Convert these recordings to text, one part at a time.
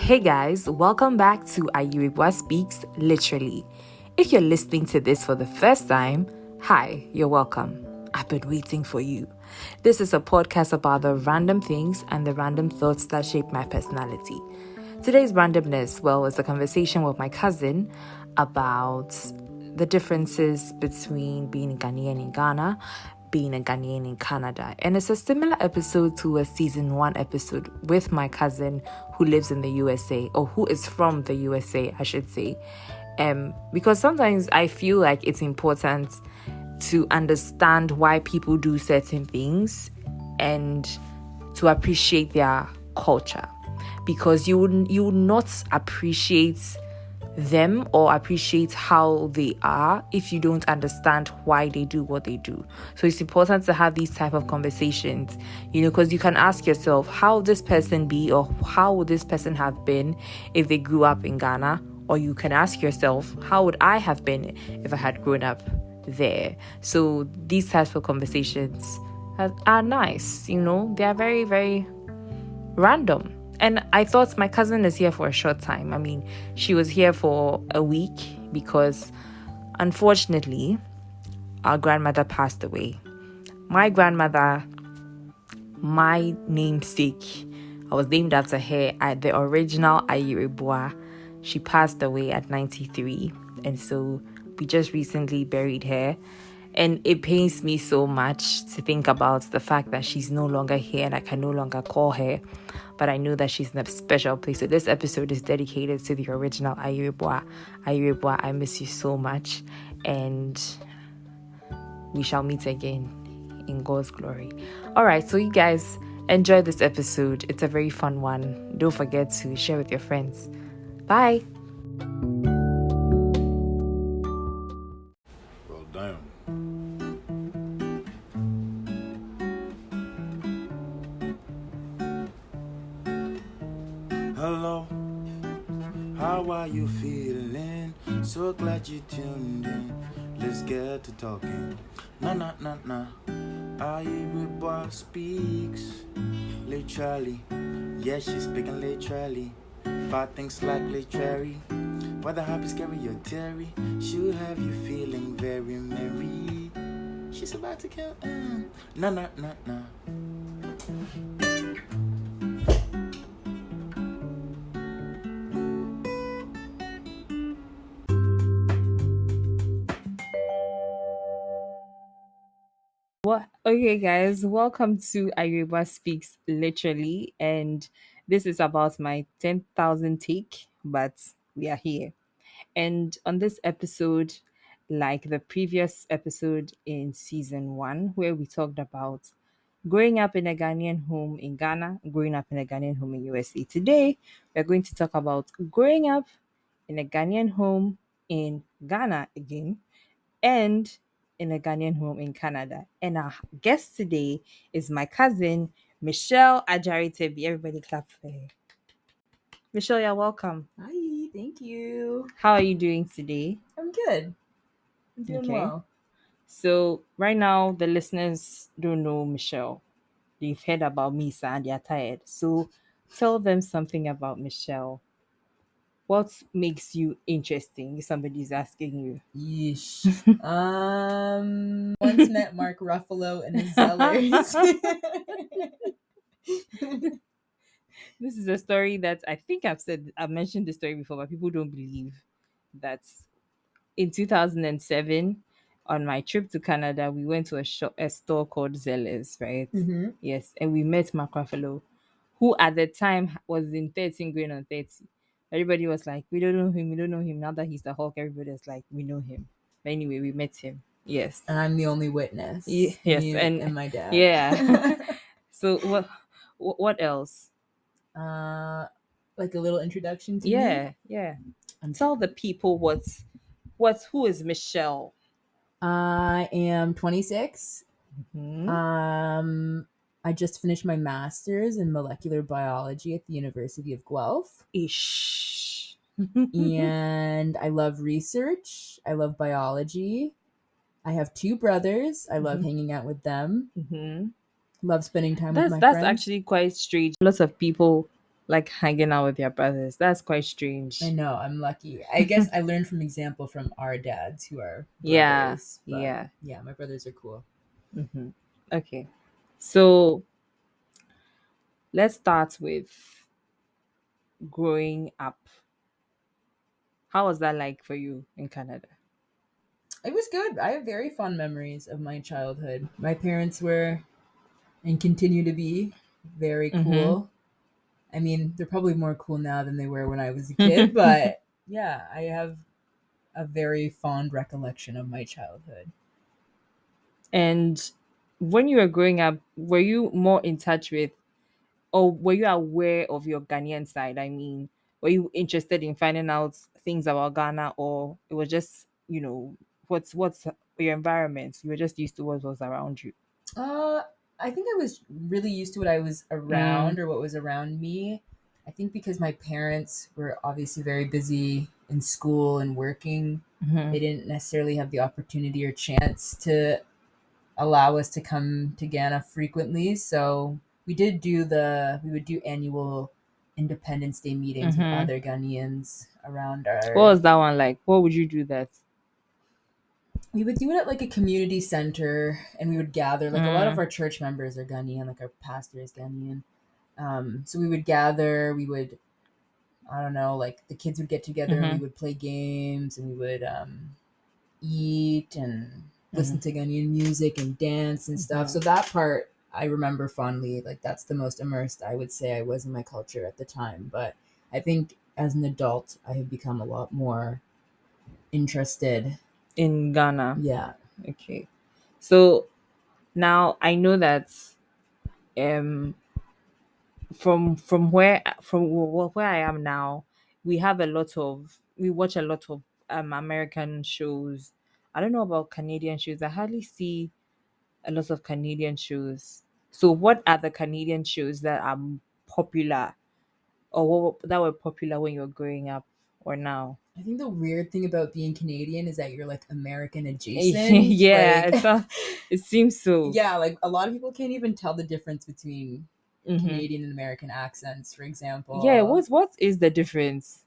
Hey guys, welcome back to Ayirebuah Speaks Literally. If you're listening to this for the first time, hi, you're welcome. I've been waiting for you. This is a podcast about the random things and the random thoughts that shape my personality. Today's randomness, is a conversation with my cousin about the differences between being a Ghanaian in Ghana, being a Ghanaian in Canada. And it's a similar episode to a season 1 episode with my cousin who lives in the USA, or who is from the USA, I should say. Because sometimes I feel like it's important to understand why people do certain things and to appreciate their culture. Because you would not appreciate them or appreciate how they are if you don't understand why they do what they do. So it's important to have these type of conversations, because you can ask yourself, how would this person be, or how would this person have been if they grew up in Ghana? Or you can ask yourself, how would I have been if I had grown up there? So these types of conversations are nice, they are very, very random. And I thought my cousin is here for a short time. I mean, she was here for a week because, unfortunately, our grandmother passed away. My grandmother, my namesake, I was named after her, the original Ayirebuah. She passed away at 93. And so we just recently buried her. And it pains me so much to think about the fact that she's no longer here and I can no longer call her. But I know that she's in a special place. So this episode is dedicated to the original Ayirebuah. Ayirebuah, I miss you so much. And we shall meet again in God's glory. All right, so you guys enjoy this episode. It's a very fun one. Don't forget to share with your friends. Bye. Hello, how are you feeling? So glad you tuned in. Let's get to talking. Nah. Ayirebuah speaks literally. Yeah, she's speaking literally. About things like literary. Whether happy, scary, or teary, she'll have you feeling very merry. She's about to kill. Nah. Okay, guys, welcome to Ayirebuah Speaks Literally, and this is about my 10,000 take, but we are here. And on this episode, like the previous episode in season 1, where we talked about growing up in a Ghanaian home in Ghana, growing up in a Ghanaian home in USA. Today, we're going to talk about growing up in a Ghanaian home in Ghana again, and in a Ghanaian home in Canada. And our guest today is my cousin, Michelle Agyare-Tabbi. Everybody clap for her. Michelle, you're welcome. Hi, thank you. How are you doing today? I'm good. I'm doing well. So right now, the listeners don't know Michelle. They've heard about Misa and they're tired. So tell them something about Michelle. What makes you interesting if somebody's asking you? Yeesh. Once met Mark Ruffalo in his cellars. This is a story that I think I've mentioned this story before, but people don't believe that in 2007, on my trip to Canada, we went to a store called Zellers, right? Mm-hmm. Yes, and we met Mark Ruffalo, who at the time was in 13 going on 30. Everybody was like, we don't know him. Now that he's the Hulk, everybody is like, we know him. But anyway, we met him. Yes. And I'm the only witness. Yes, You and my dad. Yeah. So what else? Like a little introduction to me? Yeah. And tell the people who is Michelle? I am 26. Mm-hmm. I just finished my master's in molecular biology at the University of Guelph. Ish. And I love research. I love biology. I have 2 brothers. I love hanging out with them. Mm-hmm. Love spending time with my That's friends. actually quite strange. Lots of people like hanging out with your brothers. That's quite I strange. know, I'm lucky. I guess I learned from example from our dads who are Yeah, brothers, but yeah. yeah, my brothers are cool. Hmm. Okay. So let's start with growing up. How was that like for you in Canada? It was good. I have very fond memories of my childhood. My parents were and continue to be very Mm-hmm. cool. I mean, they're probably more cool now than they were when I was a kid, but yeah, I have a very fond recollection of my childhood. And when you were growing up, were you more in touch with, or were you aware of your Ghanaian side? I mean, were you interested in finding out things about Ghana, or it was just, what's your environment? You were just used to what was around you. Uh, I think I was really used to what I was Mm, around or what was around me. I think because my parents were obviously very busy in school and working, mm-hmm, they didn't necessarily have the opportunity or chance to allow us to come to Ghana frequently. So we would do annual Independence Day meetings with mm-hmm. other Ghanaians around What our. was that one like? What would you do that? We would do it at like a community center, and we would gather. Like a lot of Mm, our church members are Ghanaian, like our pastor is Ghanaian. So we would gather. We would, I don't know, like the kids would get together and we mm-hmm, would play games and we would eat and mm-hmm, listen to Ghanaian music and dance and stuff. mm-hmm. So that part I remember fondly. Like that's the most immersed I would say I was in my culture at the time. But I think as an adult, I have become a lot more interested. In Ghana. Yeah. Okay. So now I know that um from where I am now, we watch a lot of American shows. I don't know about Canadian shows. I hardly see a lot of Canadian shows. So what are the Canadian shows that are popular, or that were popular when you were growing up or now? I think the weird thing about being Canadian is that you're like American adjacent. Yeah, Like, it seems so. yeah, like a lot of people can't even tell the difference between Hmm. Canadian and American accents, for Yeah, example. what is the difference?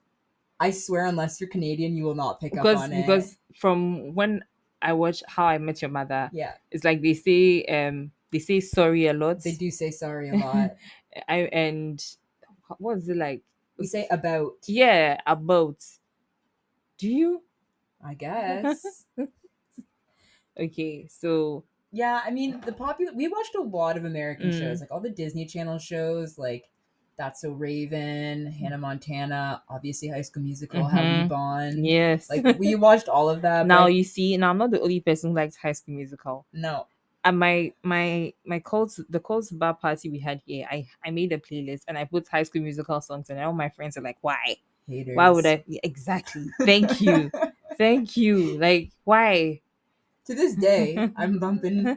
I swear, unless you're Canadian, you will not pick up because on it. because from when I watch How I Met Your Mother, Yeah, it's like they say sorry a lot. they do say sorry a lot. And what is it like? We say about, Yeah, about. Do you? I guess. Okay, so Yeah, I mean, we watched a lot of American shows, mm, like all the Disney Channel shows, like That's So Raven, Hannah Montana, obviously High School Musical, How We mm-hmm, Bond. yes. Like we watched all of that, Now but you see, now I'm not the only person who likes High School Musical. no, At my calls bar party we had here, I made a playlist and I put High School Musical songs, and all my friends are like, why would haters. I? Yeah, exactly, thank you, thank you, like, why? To this day, I'm bumping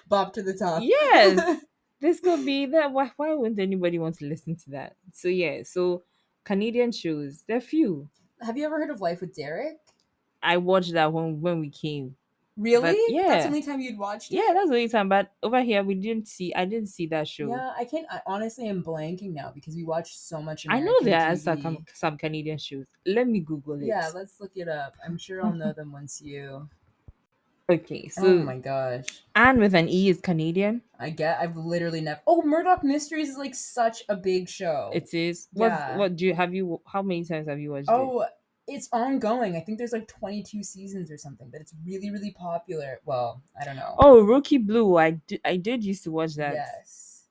Bop to the Top. Yes, this could be that. Why wouldn't anybody want to listen to that? So yeah, so Canadian shows, there are few. Have you ever heard of Life with Derek? I watched that when we came, Really? but That's the yeah, only time you'd watched yeah, it? that's the only time. But over here I didn't see that show. Yeah, I can't. I honestly am blanking now because we watched so much I know American there are TV. some Canadian shows. Let me Google it. Yeah, let's look it up. I'm sure I'll know them once you. Okay, Oh so my gosh. Anne with an E is Canadian. I've literally never. Oh, Murdoch Mysteries is like such a big show. It is. Yeah. What do you have you? How many times have you watched it? Oh, it's ongoing. I think there's like 22 seasons or something, but it's really, really popular. Well, I don't know. Oh, Rookie Blue. I did used to watch that, Yes.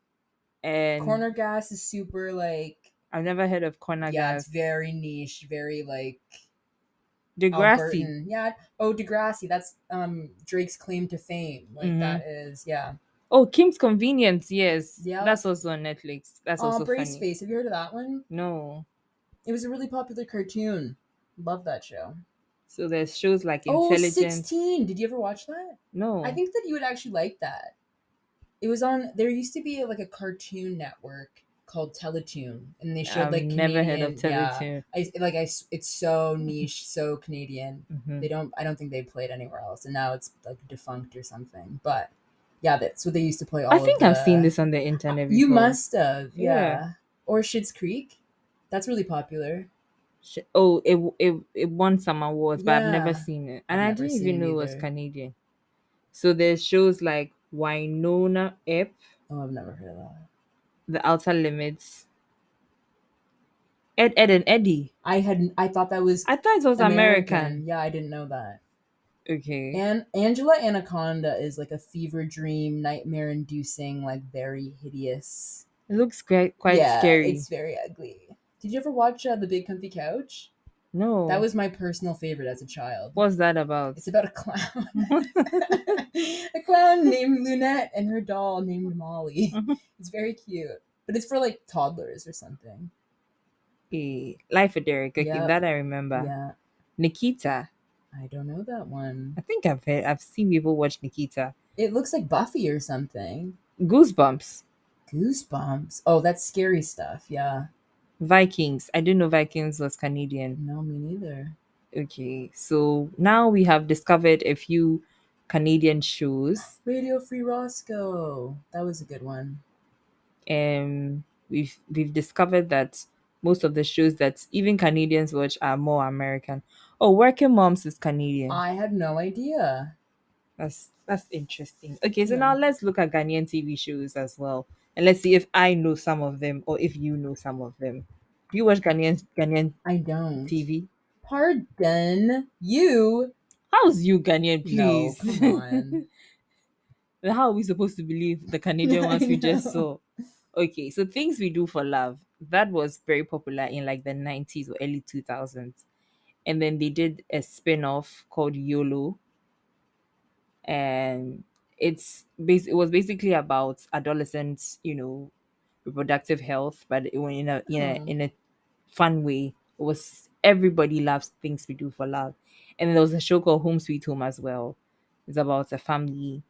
and Corner Gas is super like, I've never heard of Corner yeah, it's Gas. very niche, very like Degrassi. Albertan. Yeah. Oh, Degrassi. That's Drake's claim to fame. Like Mm-hmm. that is, yeah. Oh, Kim's Convenience. Yes, Yeah. that's also on Netflix. That's also Brace funny. Face. Have you heard of that one? No. It was a really popular cartoon. Love that show. So there's shows like Oh, Intelligence. 16. Did you ever watch that? No. I think that you would actually like that. It was on. There used to be like a cartoon network called Teletoon, and they showed I've like never heard Canadian. of Yeah, Teletoon. it's so niche, so Canadian. Mm-hmm. They don't. I don't think they played anywhere else, and now it's like defunct or something. But yeah, that's what they used to play. I All of think I've seen the. this on the internet You before. must have, Yeah. yeah. Or Schitt's Creek. That's really popular. Oh, it won some awards, but I've never Yeah. seen it, I've and I never didn't seen even it know it was either. Canadian. So there's shows like Winona Epp, Oh, I've never heard of that. The Outer Limits, Ed, Ed and Eddie. I thought that was I thought it was American. Yeah, I didn't know that. Okay. And Angela Anaconda is like a fever dream, nightmare inducing, like very hideous. It looks quite Yeah, scary. it's very ugly. Did you ever watch The Big Comfy Couch? No. That was my personal favorite as a child. What's that about? It's about a clown. A clown named Lunette and her doll named Molly. It's very cute. But it's for like toddlers or something. Life of Derek. Okay, Yep. that I remember. Yeah. Nikita. I don't know that one. I think I've seen people watch Nikita. It looks like Buffy or something. Goosebumps. Goosebumps. Oh, that's scary stuff. Yeah. Vikings. I didn't know Vikings was Canadian. No, me neither. Okay, so now we have discovered a few Canadian shows. Radio Free Roscoe. That was a good one. We've discovered that most of the shows that even Canadians watch are more American. Oh, Working Moms is Canadian. I had no idea. That's interesting. Okay, so Yeah. now let's look at Ghanaian TV shows as well, and let's see if I know some of them or if you know some of them. Do you watch Ghanaian I don't. TV? Pardon you. How's you Ghanaian, No, please? come on. How are we supposed to believe the Canadian ones I we just know. saw? Okay, so Things We Do for Love. That was very popular in like the 90s or early 2000s. And then they did a spin-off called YOLO. And it was basically about adolescents, reproductive health, but in a fun way. It was everybody loves Things We Do for Love. And then there was a show called Home Sweet Home as well. It's about a family,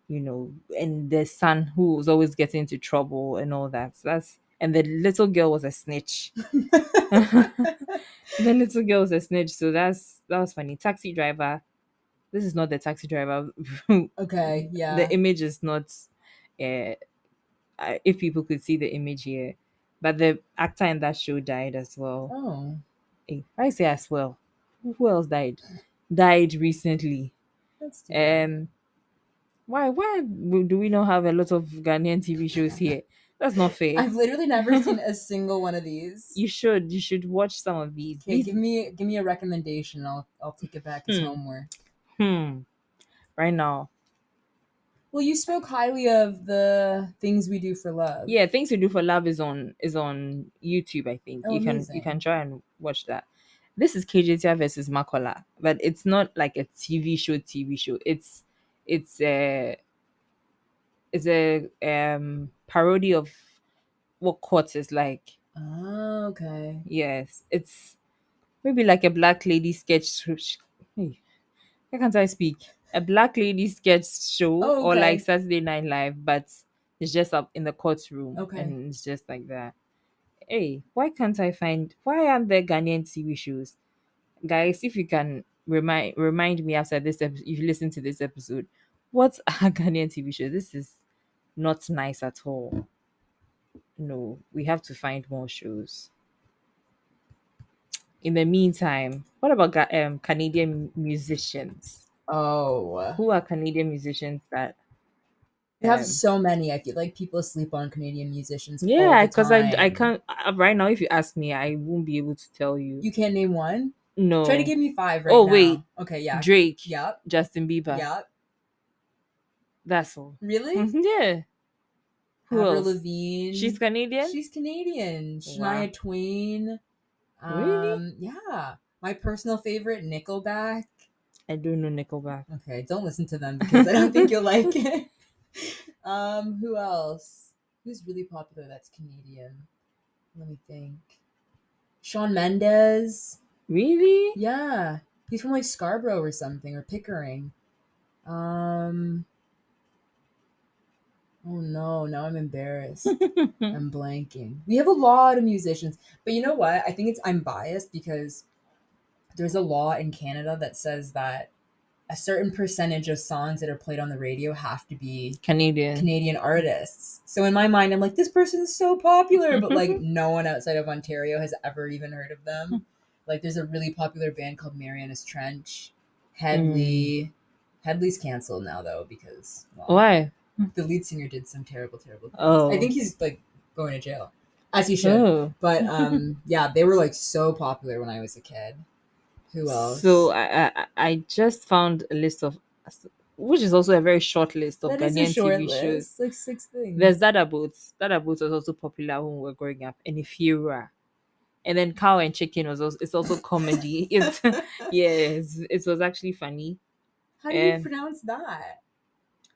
and the son who was always getting into trouble and all that. So and the little girl was a snitch. The little girl was a snitch, so that was funny. Taxi Driver. This is not the Taxi Driver. Okay, yeah. The image is not. If people could see the image here, but the actor in that show died as well. Oh, I say as well. Who else died? Died recently. that's too bad. Why do we not have a lot of Ghanaian TV shows here? That's not fair. I've literally never seen a single one of these. You should watch some of these. Okay, give me a recommendation. I'll take it back as homework. Right now. Well, you spoke highly of the Things We Do for Love. Yeah, Things We Do for Love is on YouTube, I think. Oh, you amazing. can try and watch that. This is KJTR versus Makola, but it's not like a TV show. It's a parody of what court is like. Oh, okay. Yes, it's maybe like a black lady sketch. Hey, why can't I speak? A black lady sketch show Oh, or okay. like Saturday Night Live, but it's just up in the courtroom. Okay. And it's just like that. Hey, why aren't there Ghanaian TV shows? Guys, if you can remind me after this episode, if you listen to this episode, what are Ghanaian TV shows? This is not nice at all. No, we have to find more shows. In the meantime, what about Canadian musicians? Oh, Who are Canadian musicians that we have so many. I feel like people sleep on Canadian musicians. Yeah, because I can't right now. If you ask me, I won't be able to tell you. You can't name one. No. Try to give me 5 right now. Oh wait. Okay, yeah. Drake. Yep. Justin Bieber. Yep. That's all. Really? Yeah. Who Avril else? Lavigne. She's Canadian. She's Canadian. Wow. Shania Twain. Really? Yeah. My personal favorite, Nickelback. I don't know Nickelback. Okay, don't listen to them because I don't think you'll like it. Who else? Who's really popular that's Canadian? Let me think. Shawn Mendes. Really? Yeah. He's from like Scarborough or something, or Pickering. Oh no, now I'm embarrassed. I'm blanking. We have a lot of musicians. But you know what? I think I'm biased because there's a law in Canada that says that a certain percentage of songs that are played on the radio have to be Canadian. Canadian artists. So in my mind, I'm like, this person is so popular, but like no one outside of Ontario has ever even heard of them. Like there's a really popular band called Mariana's Trench. Headley. Headley's canceled now though because Why? the lead singer did some terrible things. Oh. I think he's like going to jail, as he should. Oh. But yeah, they were like so popular when I was a kid. Who else? So I just found a list of, which is also a very short list of That is a Ghanaian short TV list. shows. Like 6 things. There's Dada Boots. Dada Boots was also popular when we were growing up, and Ifira. And then Cow and Chicken was also, it's also comedy. It was actually funny. How do you pronounce that?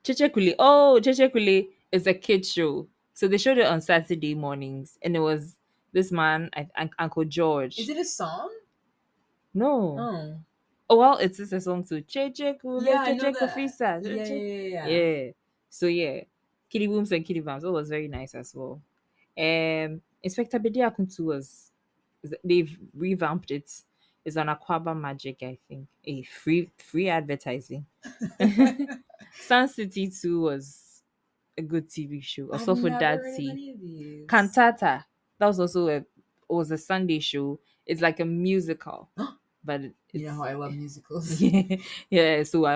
Chechekuli. Oh, Chechekuli is a kid show. So they showed it on Saturday mornings, and it was this man, Uncle George. Is it a song? No. Oh well, it's just a song too. Chechekuli, Yeah, I know that. Chechekufisa. Yeah. So yeah, Kitty Booms and Kitty Bams. It was very nice as well. Inspector Bediakuntu they've revamped it. It's on Aquaba Magic, I think. A free advertising. Sun City 2 was a good TV show. Also for Daddy. Cantata. That was also was a Sunday show. It's like a musical. But you know how I love musicals. Yeah. So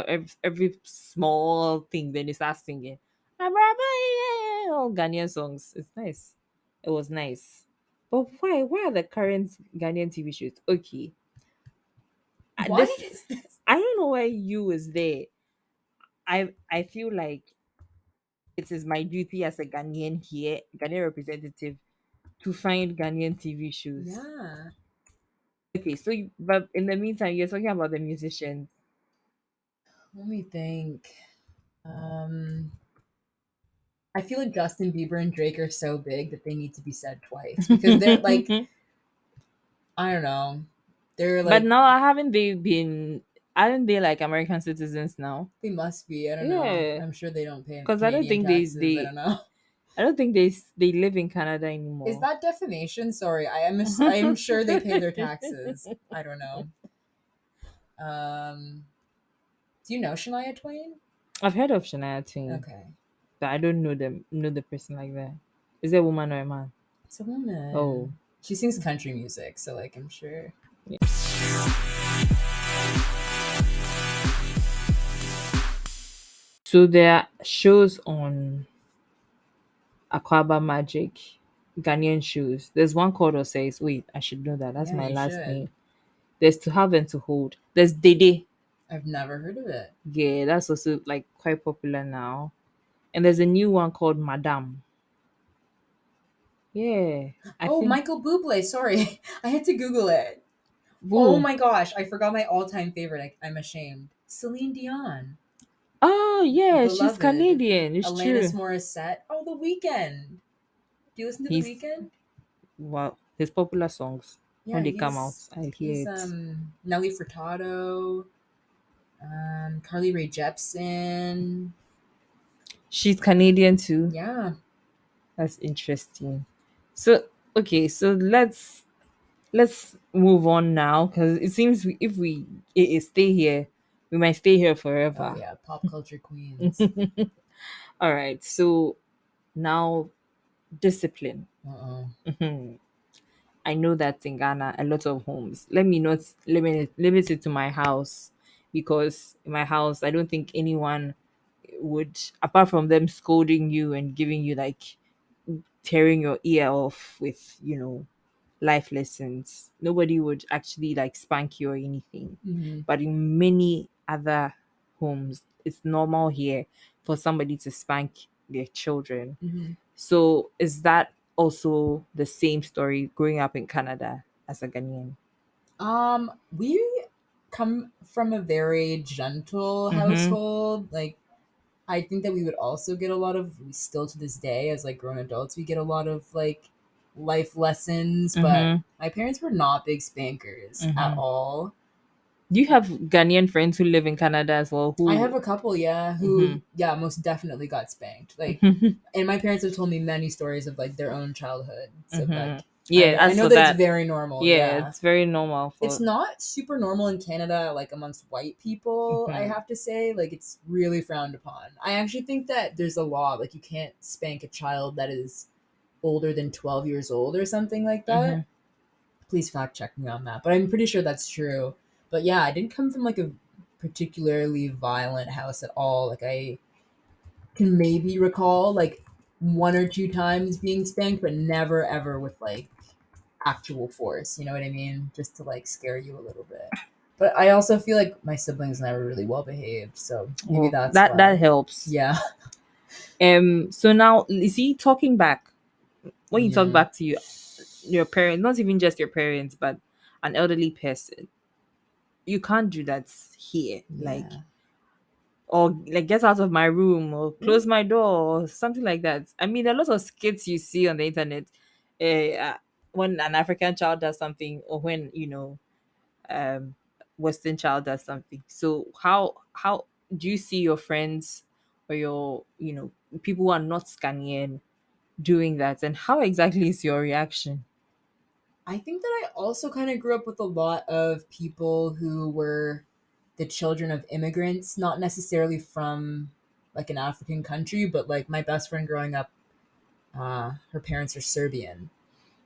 every small thing, then they start singing. All Ghanaian songs. It's nice. It was nice. But why? Why are the current Ghanaian TV shows okay? Why is this? I don't know why you is there. I feel like it is my duty as a Ghanaian here, Ghanaian representative, to find Ghanaian TV shows. Yeah. Okay, so but in the meantime, you're talking about the musicians. Let me think. I feel like Justin Bieber and Drake are so big that they need to be said twice because they're like, I don't know, they're like. But now, aren't they like American citizens now? They must be. I don't know. I'm sure they don't pay because I don't think taxes. they. I don't know. I don't think they live in Canada anymore. Is that defamation? Sorry, I'm sure they pay their taxes. I don't know. Do you know Shania Twain? I've heard of Shania Twain. Okay. But I don't know the person like that. Is it a woman or a man? It's a woman. Oh. She sings country music, so like I'm sure. Yeah. So there are shows on Aquaba Magic, Ghanaian shows. There's one called Osei. Wait, I should know that. That's my last name. There's To Have and To Hold. There's Dede. I've never heard of it. Yeah, that's also like quite popular now. And there's a new one called Madame. Yeah. Michael Bublé. Sorry. I had to Google it. Whoa. Oh my gosh. I forgot my all-time favorite. I'm ashamed. Celine Dion. Oh, yeah. Beloved. She's Canadian. It's Alanis true. Morissette. Oh, The Weeknd. Do you listen to The Weeknd? Wow. His popular songs. When they come out, I hear it. Nelly Furtado. Carly Rae Jepsen. She's Canadian too. Yeah. That's interesting. So okay, so let's move on now because it seems if we stay here, we might stay here forever. Oh yeah, pop culture queens. All right, so now discipline. I know that in Ghana, a lot of homes. Let me not limit it to my house because in my house, I don't think anyone would, apart from them scolding you and giving you like tearing your ear off with life lessons, nobody would actually like spank you or anything. But in many other homes, it's normal here for somebody to spank their children. So is that also the same story growing up in Canada as a Ghanaian? We come from a very gentle household. Like I think that we would also get a lot of, still to this day, as like grown adults, we get a lot of like life lessons. But my parents were not big spankers at all. Do you have Ghanaian friends who live in Canada as well? I have a couple, yeah, who most definitely got spanked. Like, and my parents have told me many stories of like their own childhood. So like, Yeah, I as know for that it's that, very normal. yeah, Yeah. it's very normal It's for. not super normal in Canada, like amongst white people, I Mhm. have to say. Like, it's really frowned upon. I actually think that there's a law, like, you can't spank a child that is older than 12 years old or something like that. Mhm. Please fact check me on that. But I'm pretty sure that's true. But yeah, I didn't come from like a particularly violent house at all. Like, I can maybe recall like one or two times being spanked, but never ever with like actual force. You know what I mean? Just to like scare you a little bit. But I also feel like my siblings never really well behaved, so maybe Well, that's that why. helps. Yeah. So now, is he talking back? When you talk Yeah. back to your parents, not even just your parents, but an elderly person, you can't do that here. Like, Yeah. or like get out of my room or Yeah. close my door or something like that. I mean, a lot of skits you see on the internet, when an African child does something, or when um Western child does something. So how do you see your friends or your people who are not Ghanaian doing that, and how exactly is your reaction? I think that I also kind of grew up with a lot of people who were the children of immigrants, not necessarily from like an African country, but like my best friend growing up, her parents are Serbian.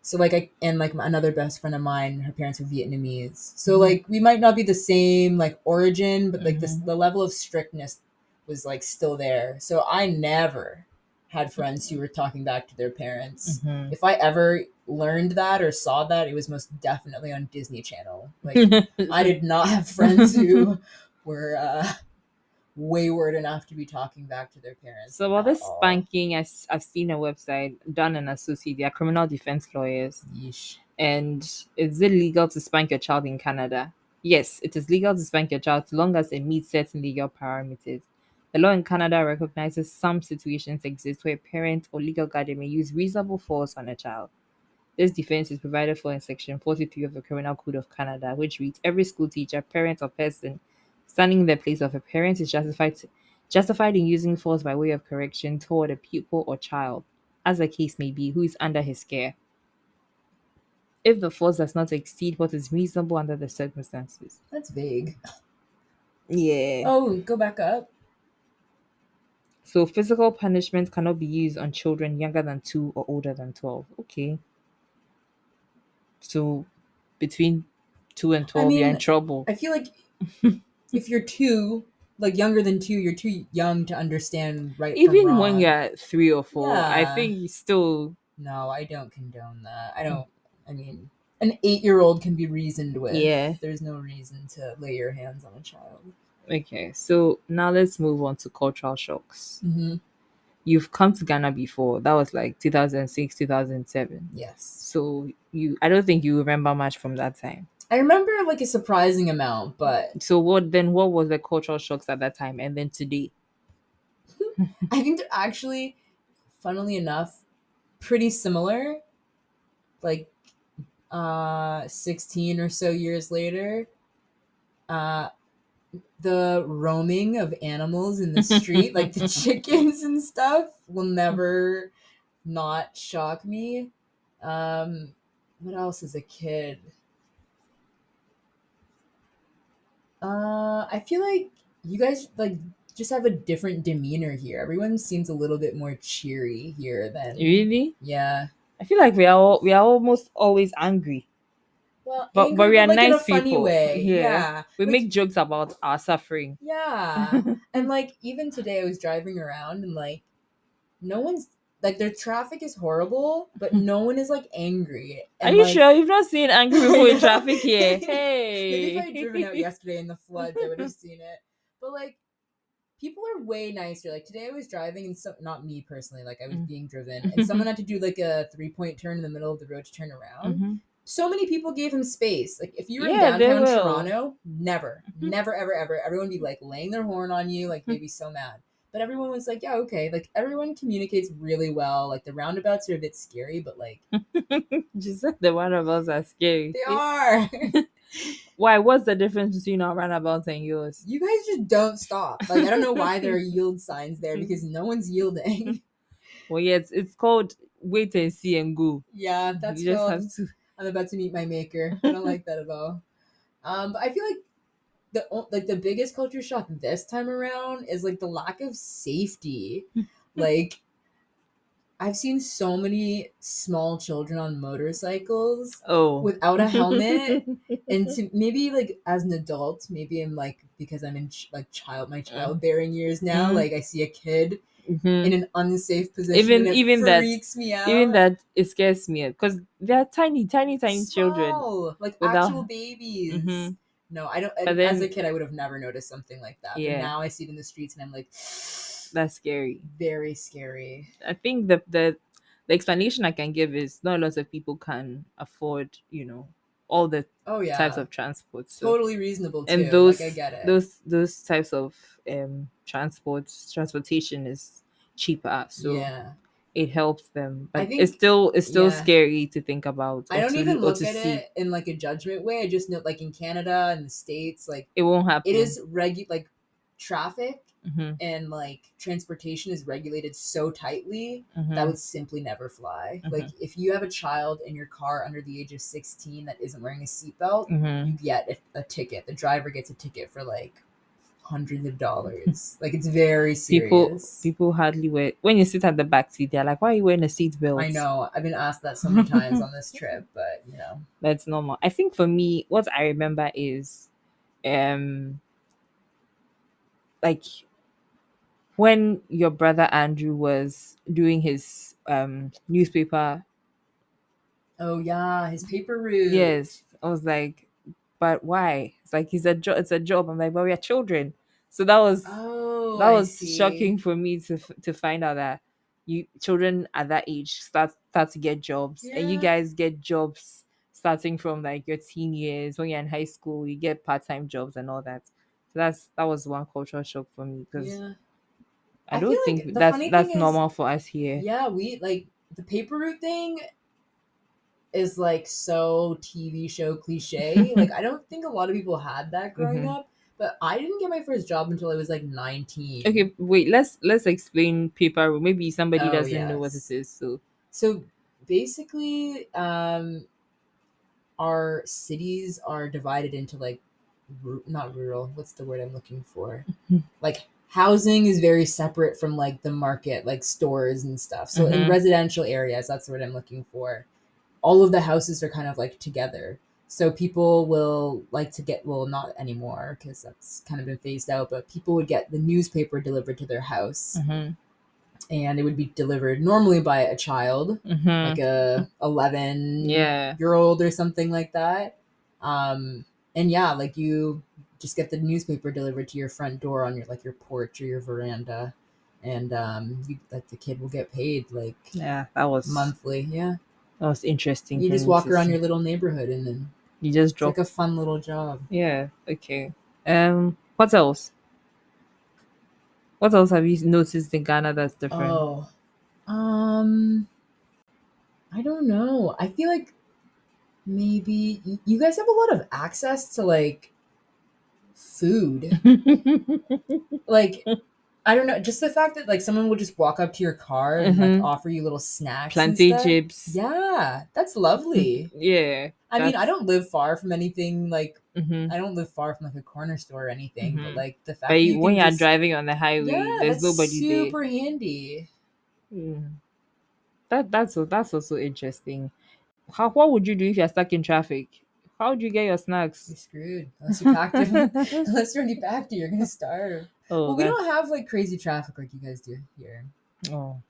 So like and like another best friend of mine, her parents were Vietnamese. So Mhm. like we might not be the same like origin, but like this Mhm. the level of strictness was like still there. So I never had friends who were talking back to their parents. Mhm. If I ever learned that or saw that, it was most definitely on Disney Channel. Like I did not have friends who were wayward enough to be talking back to their parents So about at this all. spanking, I've seen a website done and associate. They are criminal defense lawyers, Yeesh. and is it legal to spank your child in Canada? Yes, it is legal to spank your child so long as it meets certain legal parameters. The law in Canada recognizes some situations exist where a parent or legal guardian may use reasonable force on a child. This defense is provided for in Section 43 of the Criminal Code of Canada, which reads every school teacher, parent, or person standing in the place of a parent is justified in using force by way of correction toward a pupil or child, as the case may be, who is under his care, if the force does not exceed what is reasonable under the circumstances. That's vague. Yeah. Oh, go back up. So physical punishment cannot be used on children younger than 2 or older than 12. Okay. So between 2 and I 12, you're in mean, trouble. I feel like if you're two, like younger than two, you're too young to understand right from Even when wrong. you're 3 or 4, I Yeah. think you still. No, I don't condone that. I don't. I mean, an 8-year-old can be reasoned with. Yeah. There's no reason to lay your hands on a child. Okay, so now let's move on to cultural shocks. Mm-hmm. You've come to Ghana before. That was like 2006, 2007. Yes. So I don't think you remember much from that time. I remember like a surprising amount, but So what was the cultural shocks at that time and then today? I think they're actually, funnily enough, pretty similar. Like 16 or so years later. Uh the roaming of animals in the street, like the chickens and stuff, will never not shock me. What else as a kid? I feel like you guys like just have a different demeanor here. Everyone seems a little bit more cheery here than Really? yeah. I feel like we are almost always angry. Well, But angry, we but are like in a nice funny people. way. Yeah. Yeah. We Like make jokes about our suffering. yeah. And like even today I was driving around and like no one's like their traffic is horrible, but no one is like angry. Are And you like sure you've not seen angry I people in know. traffic here? Maybe if I had driven out Hey. yesterday in the floods, I would have seen it. But like people are way nicer. Like today I was driving and not me personally, like I was being driven and someone had to do like a 3-point turn in the middle of the road to turn around. Hmm. So many people gave him space. Like if you were in Yeah, they downtown will. Toronto, never, ever, ever, everyone would be like laying their horn on you, like they'd be so mad. But everyone was like, yeah, okay. Like everyone communicates really well. Like the roundabouts are a bit scary, but like Just said the roundabouts are scary. they are. Why? What's the difference between our roundabouts and yours? You guys just don't stop. Like I don't know why there are yield signs there because no one's yielding. Well, yeah, it's called. wait and see and go. Yeah, that's You just Phil. have to. I'm about to meet my maker. I don't like that at all. But I feel like the biggest culture shock this time around is like the lack of safety. Like I've seen so many small children on motorcycles Oh. without a helmet, and to maybe like as an adult, maybe I'm like because I'm in my childbearing years now. Mhm. Like I see a kid Mhm. in an unsafe position, and it freaks me out. Even that it scares me because they're tiny children. Small, like without- actual babies. Mhm. No, I don't. But As then- a kid, I would have never noticed something like that. Yeah. But now I see it in the streets, and I'm like, That's scary. very scary. I think the explanation I can give is not a lot of people can afford, all the Oh yeah, types of transport. So, totally reasonable too. and those like I get it. those types of transportation is cheaper. So yeah, it helps them. I But think- it's still yeah. scary to think about. I or don't to- even or look to at see. it in like a judgment way. I just know, like in Canada and the States, like It won't happen. it is like traffic Mhm, and like transportation is regulated so tightly mhm. that would simply never fly. Mhm. Like if you have a child in your car under the age of 16 that isn't wearing a seatbelt, Mhm. you get a ticket. The driver gets a ticket for like hundreds of dollars. Like it's very serious. People hardly wear. When you sit at the back seat, they're like, "Why are you wearing a seatbelt?" I know. I've been asked that so many times on this trip, but That's normal. I think for me, what I remember is, like when your brother Andrew was doing his newspaper. Oh yeah, his paper route. Yes, I was like, but why? It's like it's a job. I'm like, but we are children. So that was Oh, that I was see. shocking for me to find out that you children at that age start to get jobs, and you Yeah. guys get jobs starting from like your teen years. When you're in high school, you get part-time jobs and all that. So that was one cultural shock for me because Yeah. I I don't feel think like the funny that's thing is- normal for us here. Yeah, we like the paper route thing is like so TV show cliche. Like I don't think a lot of people had that growing Mhm. up. But I didn't get my first job until I was like 19. Okay, wait. Let's explain paper route. Maybe somebody Oh, doesn't know what yes. it is. So basically, our cities are divided into like not rural. What's the word I'm looking for? Like housing is very separate from like the market, like stores and stuff. So in Mhm. residential areas, that's the word I'm looking for. All of the houses are kind of like together. So people will like to get, well, not anymore because that's kind of been phased out, but people would get the newspaper delivered to their house, Mhm. and it would be delivered normally by a child, Mhm. like a 11 Yeah. year old or something like that. And yeah, like you just get the newspaper delivered to your front door on your like your porch or your veranda, and you, like the kid will get paid like Yeah, that was monthly. Yeah, that was interesting. you for just me walk to around see. your little neighborhood, and then You just it's drop. like a fun little job. Yeah. Okay. What else? What else have you noticed in Ghana that's different? Oh, I don't know. I feel like maybe you guys have a lot of access to like food. Like I don't know, just the fact that like someone will just walk up to your car and like Mhm. offer you little snacks Plantain and stuff. chips. Yeah, that's lovely. Yeah. I mean, I don't live far from anything like Mm-hmm. I don't live far from like a corner store or anything, but Mhm. like the fact But that you when can you're just, driving on the highway, yeah, there's that's nobody super handy. there. That's also interesting. What would you do if you're stuck in traffic? How would you get your You're snacks? screwed unless you packed it. Unless you're already packed it, you're gonna starve. Oh, Well, we that's- don't have like crazy traffic like you guys do here. Oh,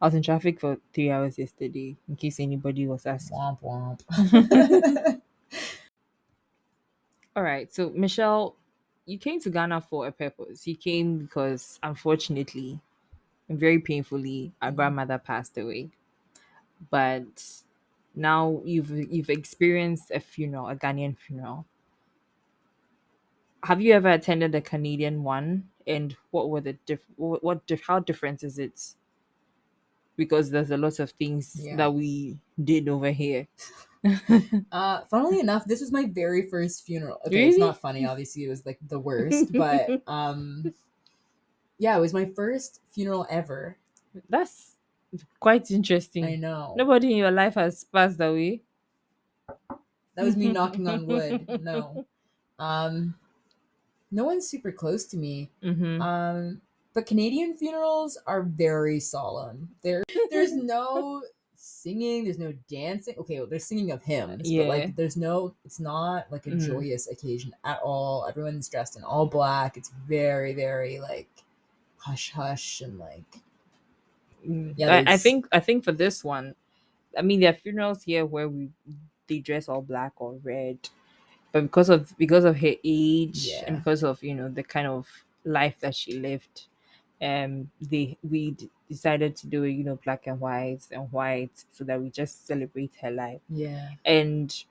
I was in traffic for 3 hours yesterday. In case anybody was asking. Womp womp. All right, so Michelle, you came to Ghana for a purpose. You came because, unfortunately, and very painfully, our Mhm. grandmother passed away. But now you've experienced a funeral, a Ghanaian funeral. Have you ever attended a Canadian one? And what were the how different is it? Because there's a lot of things Yeah. that we did over here. Funnily enough, this was my very first funeral. Okay, Really? it's not funny, obviously it was like the worst, but yeah, it was my first funeral ever. That's Quite I interesting. know. Nobody in your life has passed away. That was me knocking on wood. No. Um, no one's super close to me. Mm-hmm. But Canadian funerals are very solemn. There's no singing, there's no dancing. Okay, well, there's singing of hymns, but Yeah. like it's not like a Mm. joyous occasion at all. Everyone's dressed in all black. It's very, very like hush hush and like yeah, there's I think for this one, I mean, there are funerals here where they dress all black or red, but because of her age and yeah. because of the kind of life that she lived, decided to do it, black and white, so that we just celebrate her life. Yeah. And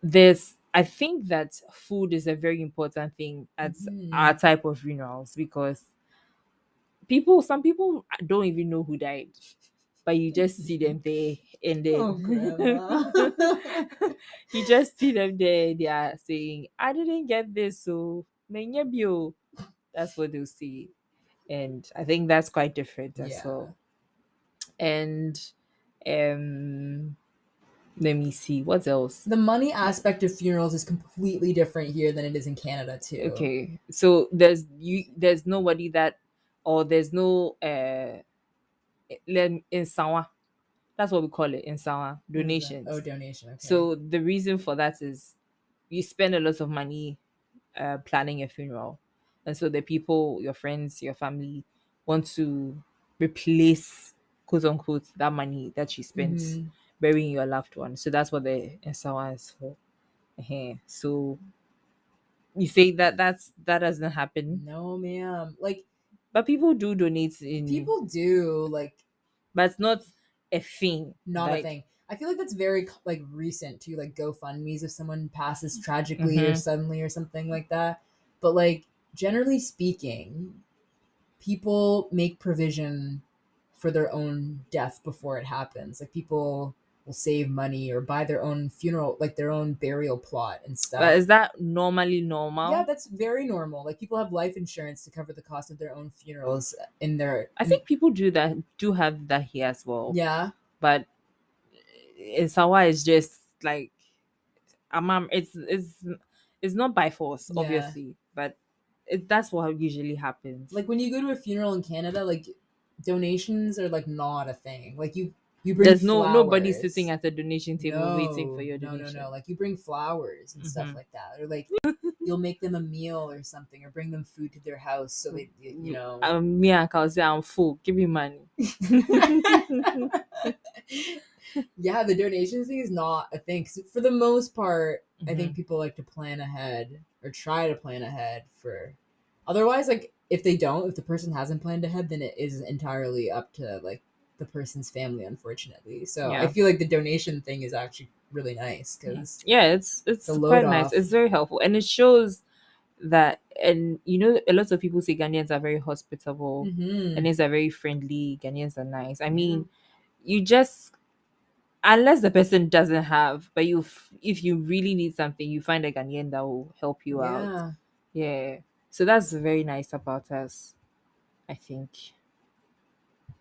there's I think that food is a very important thing at our Mhm. type of funerals, because some people don't even know who died, but you just see them there, and Oh, grandma. then you just see them there. They are saying, "I didn't get this, so menyebio." That's what they'll see, and I think that's quite different as Yeah. well. And um, let me see what else. The money aspect of funerals is completely different here than it is in Canada too. Okay, so there's nobody that, or there's no in Sawa. That's what we call it in Sawa, What is that? Oh, donations. donation. Okay. So the reason for that is you spend a lot of money planning a funeral, and so the people, your friends, your family, want to replace, quote unquote, that money that you spent Hmm. burying your loved one. So that's what the Ensawa is for. So you say that doesn't happen, No, ma'am. Like but people do donate in, people do like but it's not a thing. not a Like, thing. I feel like that's very like recent too, like GoFundMe's if someone passes tragically or mm-hmm. suddenly or something like that. But like generally speaking, people make provision for their own death before it happens. Like people will save money or buy their own funeral, like their own burial plot and But stuff. is that normally Yeah, normal? that's very normal. Like people have life insurance to cover the cost of their own funerals in their I think people do have that here as well. yeah. But in Sawa, it's just like it's not by force, Yeah. obviously, but that's what usually happens. Like when you go to a funeral in Canada, like donations are like not a thing. Like you bring There's nobody sitting flowers. at a donation table waiting for No, your no, no, no. donation. Like you bring flowers and stuff Mm-hmm. like that, or like you'll make them a meal or something, or bring them food to their house so they, you know. Me and I'll say I'm full. Give me money. Yeah, the donation thing is not a thing. 'Cause for the most part, I Hmm. think people like to plan ahead or try to plan ahead for. Otherwise, like if they don't, if the person hasn't planned ahead, then it is entirely up to like the person's family, unfortunately. So I Yeah. feel like the donation thing is actually really nice because Yeah, the it's load quite nice. off. It's very helpful, and it shows that, and a lot of people say Ghanaians are very hospitable, Mm-hmm. Ghanaians are very friendly, Ghanaians are nice. I Yeah. mean, you just, unless the person doesn't have, but if you really need something, you find a Ghanaian that will help you out. Yeah. Yeah, so that's very nice about us, I think.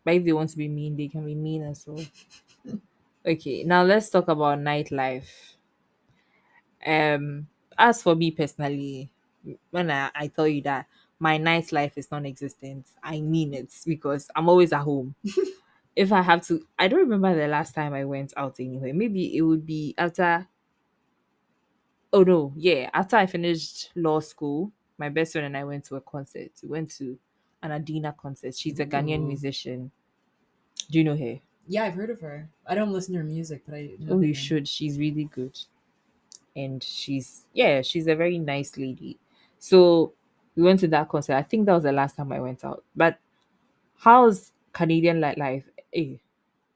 But if they want to be mean, they can be mean as well. Okay, now let's talk about nightlife. Um, as for me personally, when I tell you that my nightlife is non-existent, I mean it, because I'm always at home. If I have to, I don't remember the last time I went out anywhere. Maybe it would be after. Oh no, yeah, after I finished law school, my best friend and I went to a concert. We went to an Adina concert. She's a Ghanaian Ooh. musician. Do you know her? Yeah, I've heard of her. I don't listen to her music, but I know Oh, the you name. should. She's really good. And she's a very nice lady. So we went to that concert. I think that was the last time I went out. But how's Canadian nightlife?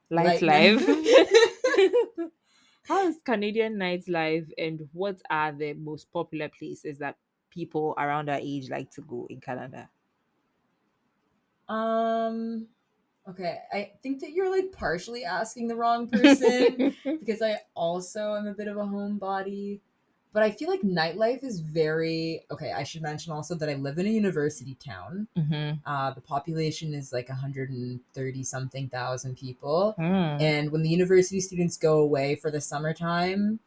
Light night. Nightlife. How is Canadian nightlife, and what are the most popular places that people around our age like to go in Canada? um. Okay, I think that you're like partially asking the wrong person because I also am a bit of a homebody. But I feel like nightlife is very okay. I should mention also that I live in a university town. The population is like 130 something thousand people. And when the university students go away for the summertime,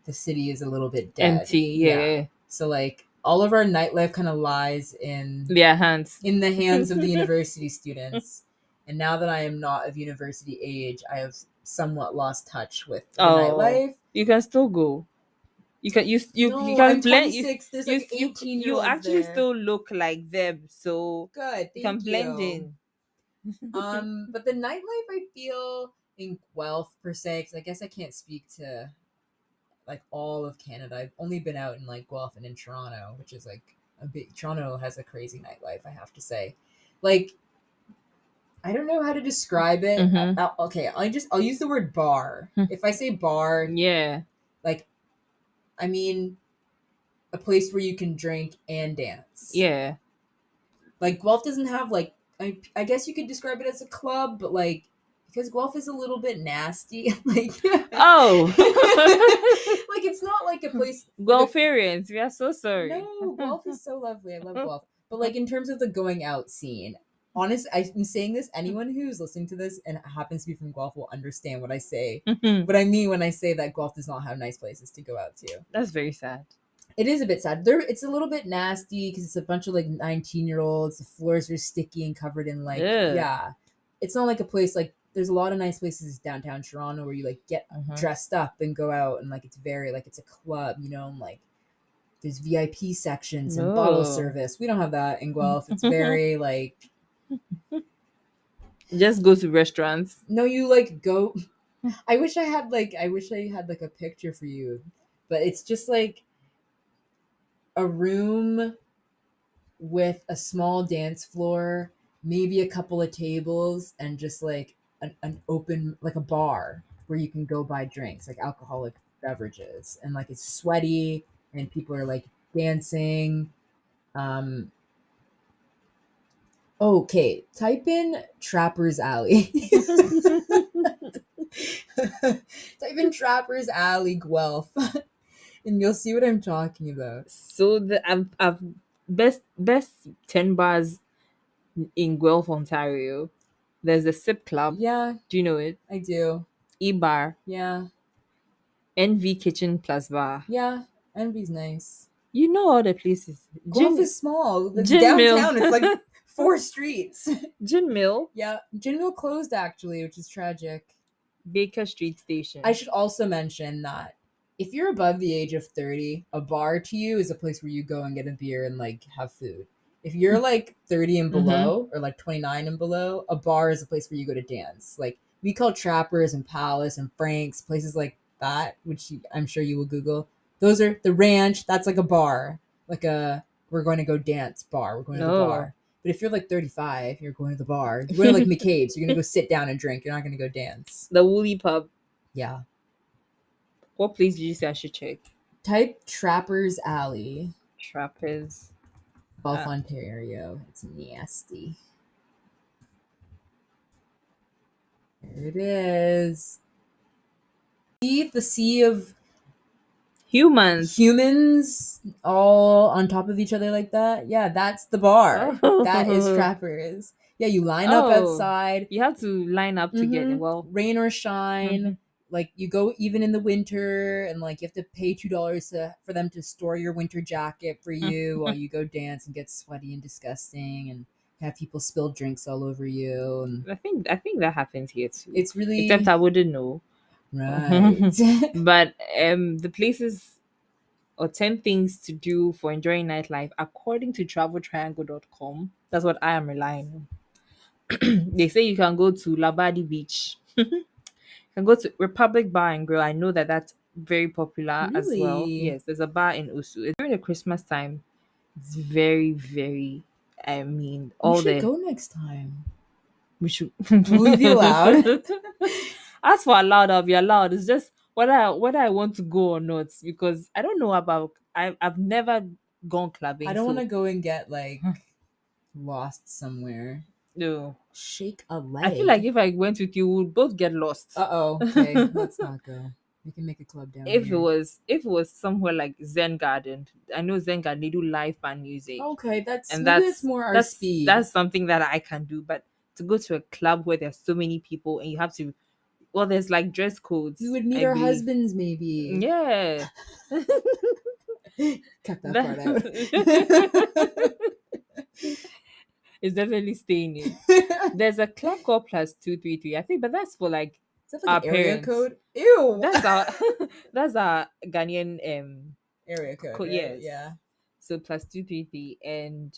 the city is a little bit dead. Empty, yeah. So like all of our nightlife kind of lies in their hands. In the hands of the university students. And now that I am not of university age, I have somewhat lost touch with the nightlife. You can still go. You can No, you can I'm blend. 26. There's like 18-year-olds you actually there. still look like them, so Good. you can Thank blend you. in. But the nightlife I feel in Guelph per se, because I guess I can't speak to like all of Canada. I've only been out in like Guelph and in Toronto, which is like a big. Toronto has a crazy nightlife, I have to say. Like, I don't know how to describe it. Okay, I'll use the word bar. If I say bar, yeah, like, I mean a place where you can drink and dance. Yeah. Like Guelph doesn't have like I guess you could describe it as a club, but like because Guelph is a little bit nasty, like oh, like it's not like a place. Guelpharians, we are so sorry. No, Guelph is so lovely. I love Guelph, but like in terms of the going out scene, honest, I'm saying this. Anyone who's listening to this and happens to be from Guelph will understand what I say. What I mean when I say that Guelph does not have nice places to go out to. That's very sad. It is a bit sad. It's a little bit nasty because it's a bunch of like 19-year-olds. The floors are sticky and covered in like yeah. It's not like a place like there's a lot of nice places downtown Toronto where you like get dressed up and go out and like it's very like it's a club, you know, and like there's VIP sections and bottle service. We don't have that in Guelph. It's very like just go to restaurants. No, you like go. I wish I had like a picture for you, but it's just like a room with a small dance floor, maybe a couple of tables, and just like an open like a bar where you can go buy drinks, like alcoholic beverages, and like it's sweaty and people are like dancing. Okay, type in Trapper's Alley. Type in Trapper's Alley Guelph. And you'll see what I'm talking about. So I've best 10 bars in Guelph, Ontario. There's the Sip Club. Yeah. Do you know it? I do. E-Bar. Yeah. NV Kitchen Plus Bar. Yeah. Envy's nice. You know all the places. Guelph is small. It's Gin downtown. Mill. It's like 4 streets. Gin Mill. Yeah. Gin Mill closed actually, which is tragic. Baker Street Station. I should also mention that if you're above the age of 30, a bar to you is a place where you go and get a beer and like have food. If you're like 30 and below or like 29 and below, a bar is a place where you go to dance. Like we call Trappers and Palace and Frank's, places like that, which I'm sure you will Google. Those are the Ranch. That's like a bar, like a we're going to go dance bar. We're going to the bar. But if you're like 35, you're going to the bar. You're going to like McCabe's. You're going to go sit down and drink. You're not going to go dance. The Woolly Pub. Yeah. What place did you say I should check? Type Trapper's Alley. Trappers. Guelph, Ontario. It's nasty. There it is. See the sea of humans all on top of each other like that. Yeah, that's the bar. That is Trappers. Yeah, you line up outside. You have to line up to get well. Rain or shine. Like you go even in the winter and like you have to pay $2 for them to store your winter jacket for you while you go dance and get sweaty and disgusting and have people spill drinks all over you. And I think that happens here too. It's really except I wouldn't know. Right. But the places or 10 things to do for enjoying nightlife according to traveltriangle.com. That's what I am relying on. They say you can go to Labadi Beach. You can go to Republic Bar and Grill. I know that that's very popular as well. Yes, there's a bar in Osu. During the Christmas time, it's very, very, we should go next time. We should. Will we be allowed? As for allowed, I'll be allowed. It's just whether I want to go or not, because I don't know about. I've never gone clubbing. I don't want to go and get like lost somewhere. No. Shake a leg. I feel like if I went with you, we would both get lost. Okay, let's not go. We can make a club down If here. it was somewhere like Zen Garden, I know Zen Garden, they do live band music. Okay, And maybe that's more our speed. That's something that I can do. But to go to a club where there's so many people and you have to, well, there's like dress codes. We would meet I our believe. husbands, maybe. Yeah. Cut that part out. It's definitely staying in. There's a club called +233, I think, but that's for like Is that like our an area parents. code? Ew. That's our Ghanaian area code. Right? yes. Yeah. So +233, and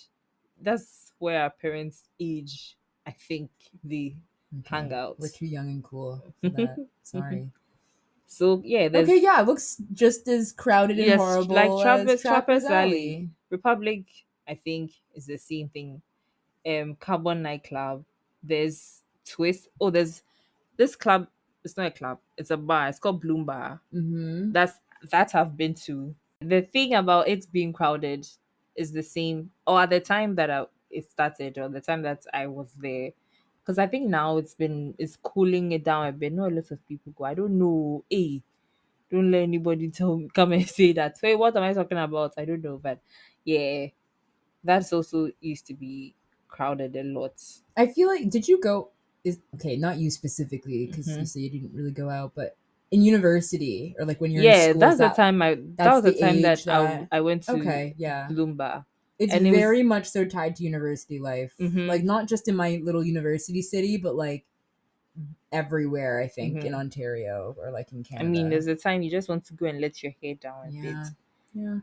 that's where our parents age. I think they hang out. We're too young and cool for that. Sorry. So yeah, there's okay. Yeah, it looks just as crowded and horrible like as Trappers Alley. Republic, I think, is the same thing. Carbon nightclub. There's Twist. Oh, there's this club. It's not a club. It's a bar. It's called Bloom Bar. Mm-hmm. That I've been to. The thing about it being crowded is the same, or at the time that it started, or the time that I was there. Because I think now it's cooling it down a bit. Not a lot of people go. I don't know. Hey, don't let anybody come and say that. Hey, what am I talking about? I don't know, but yeah, that's also used to be crowded a lot. I feel like did you go? Okay, not you specifically because Mhm. you say you didn't really go out, but in university or like when you're Yeah, in school. that's the time that was the time that age that- I went to Okay, yeah. Lumba. It's And it was- very much so tied to university life. Mhm. Like not just in my little university city, but like everywhere, I think, in Ontario or like in Canada. I mean, there's a time you just want to go and let your hair down a Yeah. bit. Yeah.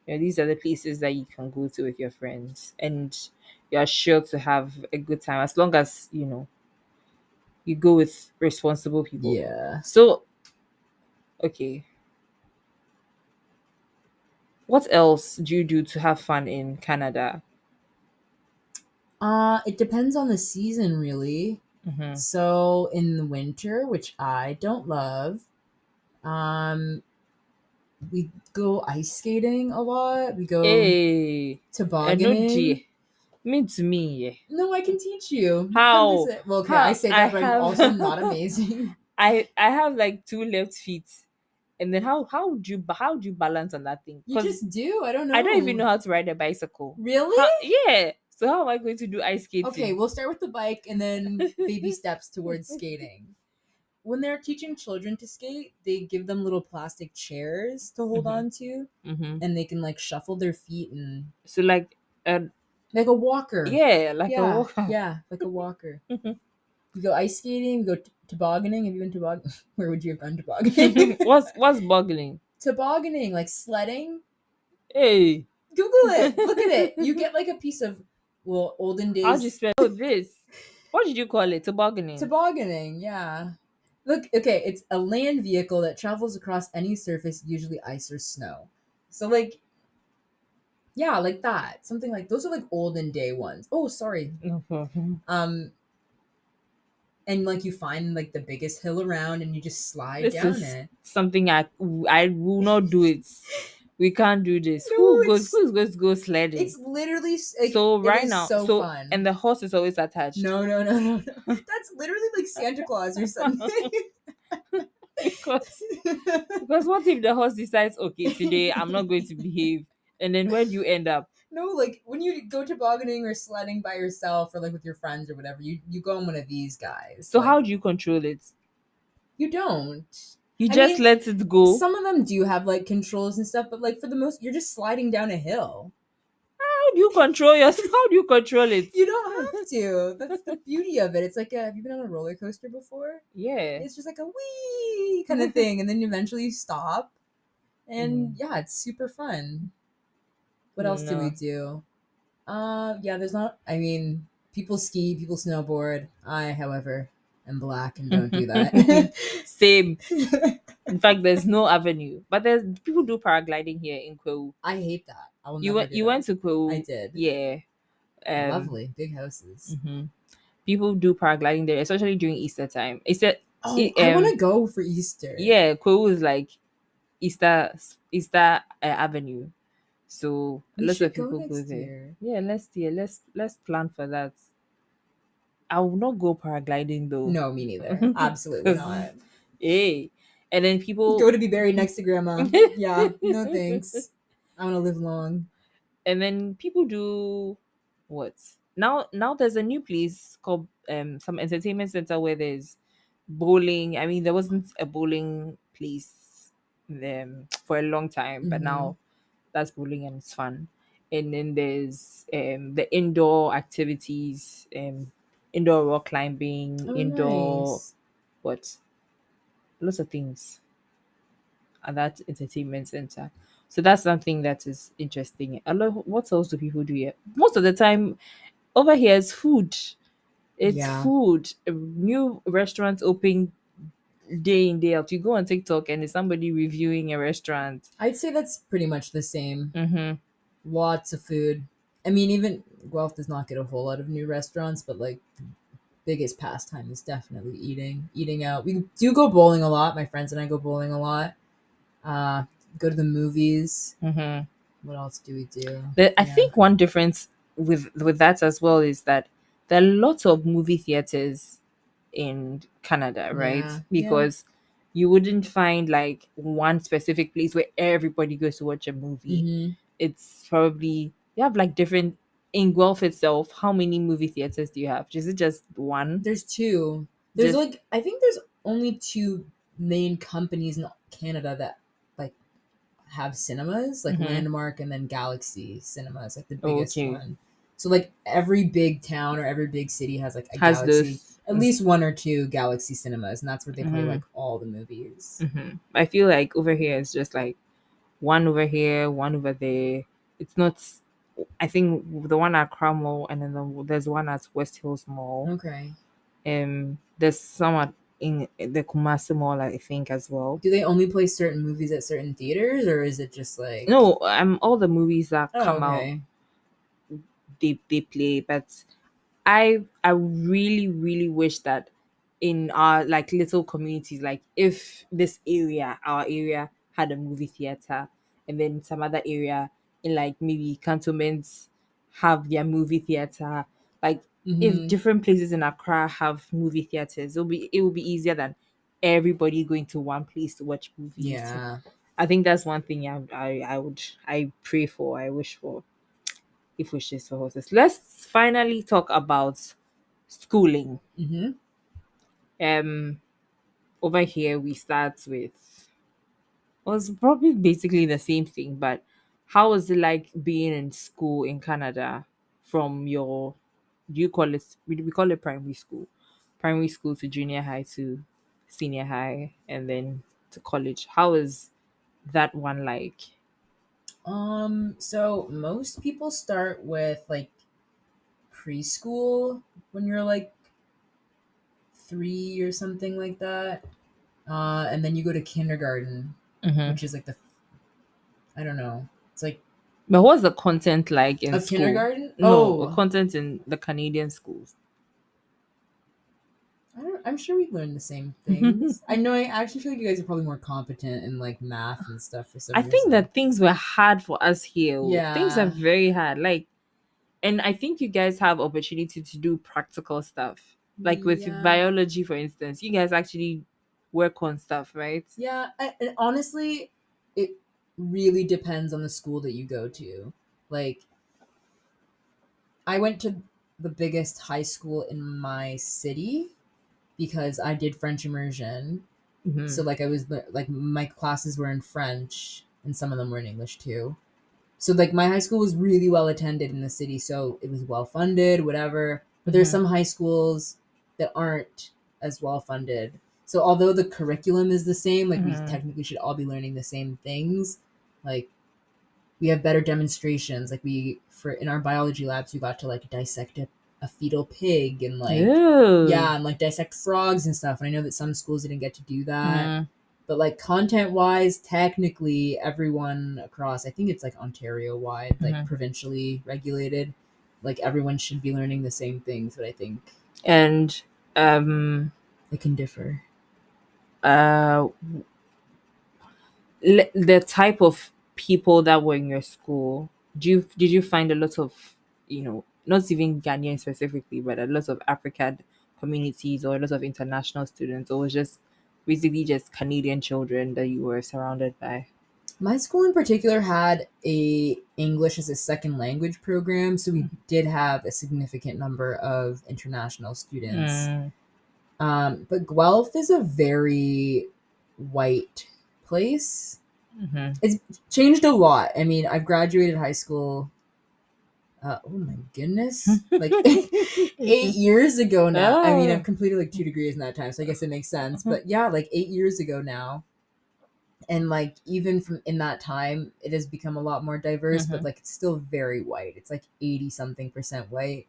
And these are the places that you can go to with your friends, and you're sure to have a good time as long as you go with responsible people. Yeah. So, okay, what else do you do to have fun in Canada? It depends on the season, really. Mm-hmm. So in the winter, which I don't love, we go ice skating a lot. We go Hey, tobogganing. Mean to me, yeah. No, I can teach you. How? Well, okay, I say that, but I'm have- also not amazing. I have like 2 left feet, and then how do you balance on that thing? You just do. I don't know. I don't even know how to ride a bicycle. Really? Yeah. So how am I going to do ice skating? Okay, we'll start with the bike and then baby steps towards skating. When they're teaching children to skate, they give them little plastic chairs to hold on to, and they can like shuffle their feet and so like a walker. Yeah, like a walker. Yeah, like a walker. We go ice skating. We go tobogganing. Have you been tobogganing? Where would you have gone tobogganing? What's boggling? Tobogganing, like sledding. Hey, Google it. Look at it. You get like a piece of olden days. How'd you spell this? What did you call it? Tobogganing. Tobogganing, yeah. Look, okay, it's a land vehicle that travels across any surface, usually ice or snow. So like, yeah, like that. Something like those are like olden day ones. Oh, sorry. No problem. And like you find like the biggest hill around and you just slide down it. Something I will not do it. We can't do this. No, who's going to go sledding? It's literally like, so right now. so fun. And the horse is always attached. No. That's literally like Santa Claus or something. because what if the horse decides, okay, today I'm not going to behave, and then where do you end up? No, like when you go tobogganing or sledding by yourself or like with your friends or whatever, you go on one of these guys. So like, how do you control it? You don't. You just let it go. Some of them do have like controls and stuff, but like for the most, you're just sliding down a hill. How do you control yourself? How do you control it? You don't have to. That's the beauty of it. It's like have you been on a roller coaster before? Yeah. It's just like a wee kind of thing, and then eventually you stop, and yeah, it's super fun. What else do we do? Yeah, there's not. I mean, people ski, people snowboard. I, however, am black and don't do that. Same. In fact, there's no avenue, but there's people do paragliding here in Kwewu. I hate that. I will You never went. do You that. went to Kwewu. I did. Yeah. Lovely big houses. People do paragliding there, especially during Easter time. I want to go for Easter. Yeah, Kwewu is like Easter Avenue. So lots of people go there. Yeah, let's plan for that. I will not go paragliding though. No, me neither. Absolutely not. Hey, And then Go people to be buried next to grandma. Yeah, no thanks. I want to live long. and then people do what? Now there's a new place called some entertainment center where there's bowling. I mean, there wasn't a bowling place for a long time, but Mm-hmm. now that's bowling and it's fun. And then there's the indoor activities, indoor rock climbing, Oh, indoor nice. what? Lots of things at that entertainment center. So that's something that is interesting. A lot. What else do people do here? Most of the time over here is food. It's Yeah. food. New restaurants open day in day out. You go on TikTok and there's somebody reviewing a restaurant. I'd say that's pretty much the same. Mm-hmm. Lots of food. I mean, even Guelph does not get a whole lot of new restaurants, but like biggest pastime is definitely eating out. We do go bowling a lot. My friends and I go bowling a lot. Uh, go to the movies. Mm-hmm. What else do we do? I Yeah. think one difference with that as well is that there are lots of movie theaters in Canada, right? Yeah. Yeah. Because you wouldn't find like one specific place where everybody goes to watch a movie. Mm-hmm. It's probably you have like different in Guelph itself. How many movie theaters do you have? Is it just one? There's two. There's Just like I think there's only two main companies in Canada that like have cinemas, like Mhm. Landmark and then Galaxy Cinemas, like the biggest Okay. one. So like every big town or every big city has like a Has Galaxy, this. at least one or two Galaxy Cinemas, and that's where they play Mhm. like all the movies. I feel like over here it's just like one over here, one over there. It's not. I think the one at Cromwell, and then there's one at West Hills Mall. Okay. There's some in the Kumasi Mall, I think, as well. Do they only play certain movies at certain theaters, or is it just like? No, all the movies that Oh, come out, okay. they play, but I really really wish that in our like little communities, like if this area, our area, had a movie theater, and then some other area in like maybe cantonments have their movie theater, like if Mm-hmm. different places in Accra have movie theaters, it will be easier than everybody going to one place to watch movies. Yeah. I think that's one thing I pray for, I wish for, if wishes for horses. Let's finally talk about schooling. Mm-hmm. Um, Over here we start with was probably basically the same thing, but how was it like being in school in Canada from your do you call it we call it primary school to junior high to senior high and then to college. How is that one like? So most people start with like preschool when you're like 3 or something like that. And then you go to kindergarten, Mm-hmm. which is like I don't know. It's like But what's the content like in of school? kindergarten. No, the Oh, content in the Canadian schools. I'm sure we learned the same things. I know. I actually feel like you guys are probably more competent in like math and stuff for I some think reason. that things were hard for us here. Oh. Things are Yeah. very hard. Like, and I think you guys have opportunity to do practical stuff. Like with Yeah. biology, for instance, you guys actually work on stuff, right? Yeah. And honestly, it really depends on the school that you go to. Like, I went to the biggest high school in my city because I did French immersion. Mm-hmm. So like I was like my classes were in French and some of them were in English too. So like my high school was really well attended in the city, so it was well funded, whatever. But there's Mm-hmm. some high schools that aren't as well funded. So although the curriculum is the same, like we Mm-hmm. technically should all be learning the same things, like we have better demonstrations. Like we for in our biology labs we got to like dissect a fetal pig and like Ew. yeah, and like dissect frogs and stuff. And I know that some schools didn't get to do that. Mm-hmm. But like content wise, technically everyone across, I think it's like Ontario wide, like Mm-hmm. provincially regulated, like everyone should be learning the same things, but I think And um it can differ. uh the type of people that were in your school, did you find a lot of, not even Ghanaian specifically, but a lot of African communities or a lot of international students, or was just basically just Canadian children that you were surrounded by? My school in particular had a English as a second language program, so we did have a significant number of international students. Mm, But Guelph is a very white place. mm-hmm. It's changed a lot. I mean, I've graduated high school. Oh my goodness, like 8 years ago now. I mean, I've Oh. completed like 2 degrees in that time, so I guess it makes sense. But yeah, like 8 years ago now, and like even from in that time, it has become a lot more diverse. But Mhm. like it's still very white. It's like 80 something% white.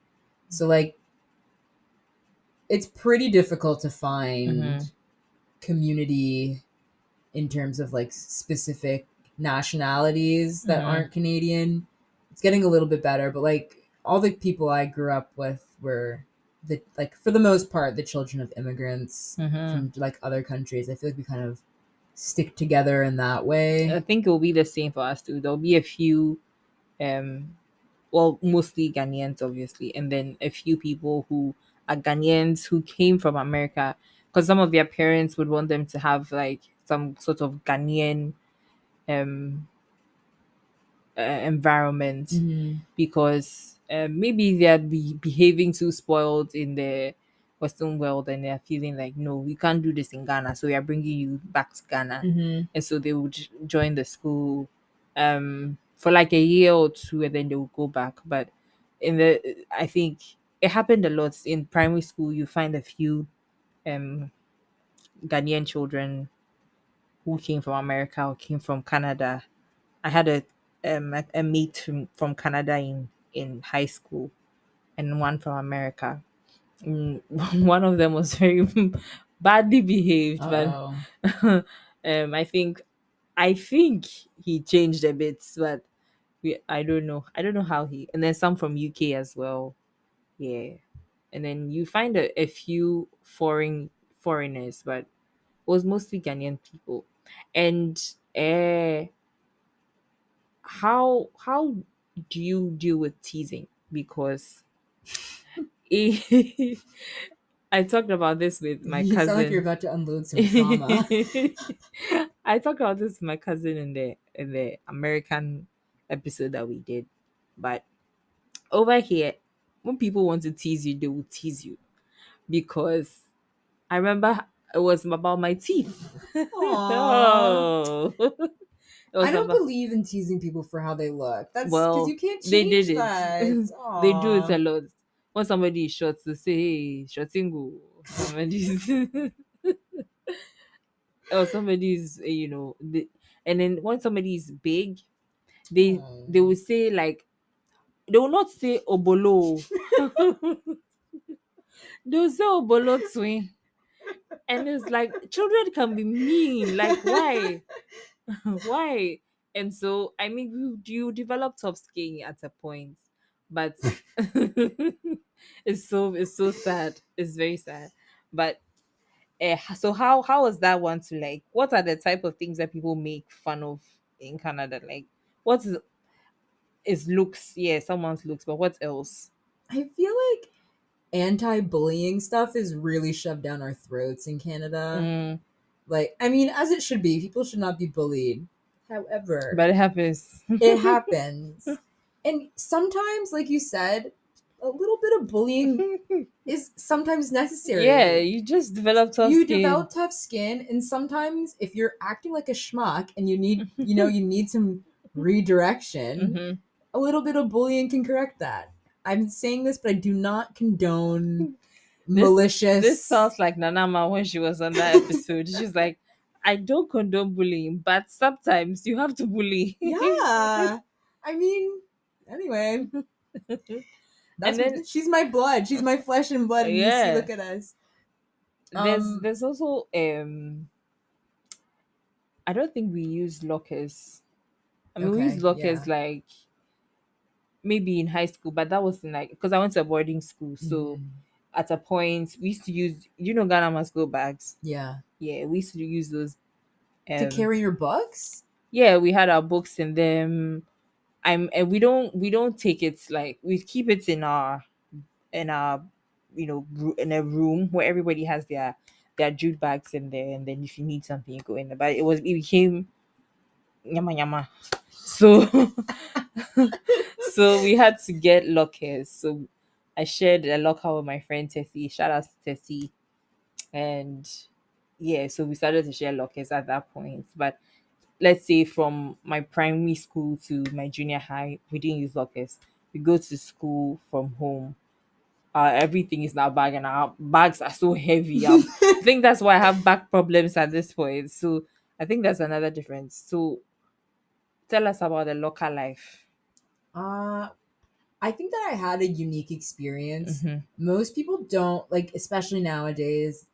So like it's pretty difficult to find Mhm. community in terms of like specific nationalities that Mhm. aren't Canadian. It's getting a little bit better, but like all the people I grew up with were the like for the most part the children of immigrants Mhm. from like other countries. I feel like we kind of stick together in that I way. think it will be the same for us too. There'll be a few, um, well, mostly Ghanaians, obviously, and then a few people who are Ghanaians who came from America, because some of their parents would want them to have like some sort of Ghanaian um environment, Mm-hmm. because maybe they're behaving too spoiled in the Western world, and they're feeling like, no, we can't do this in Ghana, so we are bringing you back to Ghana. Mm-hmm. And so they would join the school for like a year or two, and then they would go back. But I think it happened a lot in primary school. You find a few um, Ghanaian children who came from America or came from Canada. I had a mate from Canada in high school, and one from America. One of them was very badly behaved, but Uh-oh. I think he changed a bit, but I don't know how he. And then some from UK as well, yeah. And then you find a few foreigners, but it was mostly Ghanaian people. And how do you deal with teasing? Because I talked about this with my You sound like you're cousin. about to unload some trauma. I talked about this with my cousin in the American episode that we did. But over here, when people want to tease you, they will tease you, because I remember it was about my teeth. Aww. Oh, it I was don't about, believe in teasing people for how they look. That's because well, you can't they did change it. that. They do it Aw. a lot. When somebody is short, to say, hey, shortingo. Somebody's or somebody's, and then when somebody is big, they Oh. will say like, they will not say obolo. They will say obolo twin. And it's like, children can be mean. Like, why? Why? And so, I mean, you develop tough skin at a point, but it's so sad. It's very sad. But so how was that one to like? What are the type of things that people make fun of in Canada? Like, what is looks? Yeah, someone's looks, but what else? I feel like anti-bullying stuff is really shoved down our throats in Canada. Mm, Like, I mean, as it should be. People should not be bullied. However, but it happens. it happens. And sometimes, like you said, a little bit of bullying is sometimes Yeah, necessary. you just develop tough You skin. develop tough skin, and sometimes if you're acting like a schmuck and you need some redirection, Hmm. a little bit of bullying can correct that. I'm saying this, but I do not condone This malicious. sounds like Nanama when she was on that episode. She's like, I don't condone bullying, but sometimes you have to bully. Yeah. I mean, anyway, And then she's my blood. She's my flesh and blood, and you see, yeah, look at us. there's Um there's also I don't think we use lockers. I mean, we use okay, lockers yeah. like maybe in high school, but that was in like, because I went to a boarding school, so Mhm. at a point we used to use, Ghana must go bags. Yeah. Yeah, we used to use those. To Um, carry your books? yeah, we had our books in them. And we don't take it, like, we keep it in our in a room where everybody has there are jute bags in there, and then if you need something, you go in there. But it became yama yama. So so we had to get lockers. So I shared a locker with my friend Tessie. Shout out to Tessie. And yeah, so we started to share lockers at that point. But let's say from my primary school to my junior high, we didn't use lockers. We go to school from home. Everything is now bag, and our bags are so heavy. I think that's why I have back problems at this point. So I think that's another difference. So tell us about the local life. Uh, I think that I had a unique experience. Mm-hmm. Most people don't, like, especially nowadays,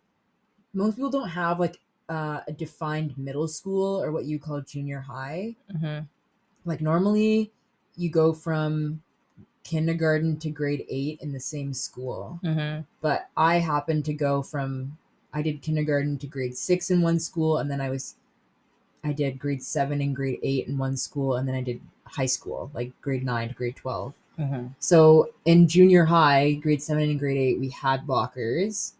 most people don't have like a defined middle school or what you call junior high. Mm-hmm. Like normally you go from kindergarten to grade 8 in the same school. Mm-hmm. But I happened to go from I did kindergarten to grade 6 in one school, and then I did grade 7 and grade 8 in one school, and then I did high school, like grade 9 to grade 12. Mm-hmm. So in junior high, grade 7 and grade 8, we had lockers.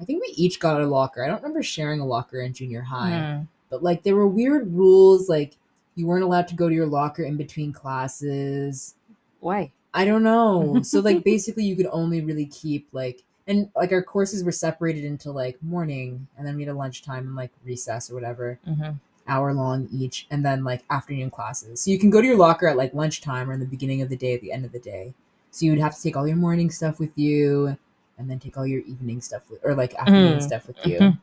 I think we each got a locker. I don't remember sharing a locker in junior high. But like there were weird rules, like you weren't allowed to go to your locker in between classes. Why? I don't know. So like basically you could only really keep like, and like our courses were separated into like morning, and then we had a lunchtime and like recess or whatever, Mm-hmm. hour long each, and then like afternoon classes. So you can go to your locker at like lunchtime or in the beginning of the day, at the end of the day. So you would have to take all your morning stuff with you, and then take all your evening stuff with, or like afternoon stuff with you,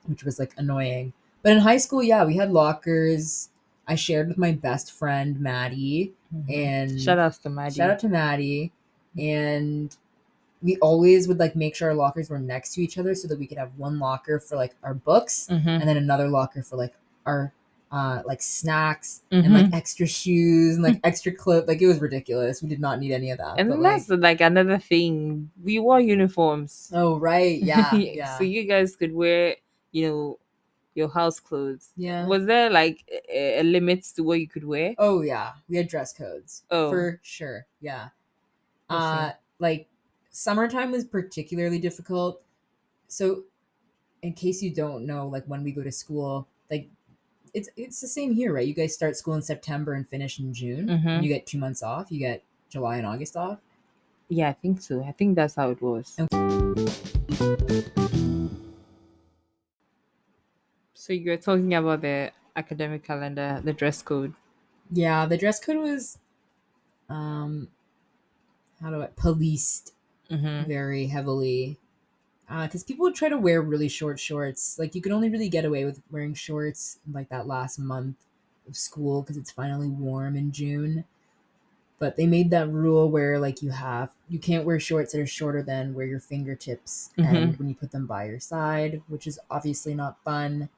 which was like annoying. But in high school, yeah, we had lockers. I shared with my best friend Maddie, and Shout out to Maddie. shout out to Maddie. And we always would like make sure our lockers were next to each other so that we could have one locker for like our books, and then another locker for like our like snacks and like extra shoes and like extra clothes. Like it was ridiculous. We did not need any of that. And but, that's like another thing. We wore uniforms. oh right, yeah. So you guys could wear, your house clothes. Yeah. Was there like a limit to what you could wear? Oh yeah, we had dress codes. Oh. For sure. Yeah. Okay. Like summertime was particularly difficult. So in case you don't know, like when we go to school, like it's the same here, right? You guys start school in September and finish in June. And you get 2 months off. You get July and August off. Yeah, I think so. I think that's how it was. So you're talking about the academic calendar, the dress code. Yeah, the dress code was policed very heavily. Because people would try to wear really short shorts. Like you could only really get away with wearing shorts in, like that last month of school because it's finally warm in June. But they made that rule where like you can't wear shorts that are shorter than where your fingertips end when you put them by your side, which is obviously not fun.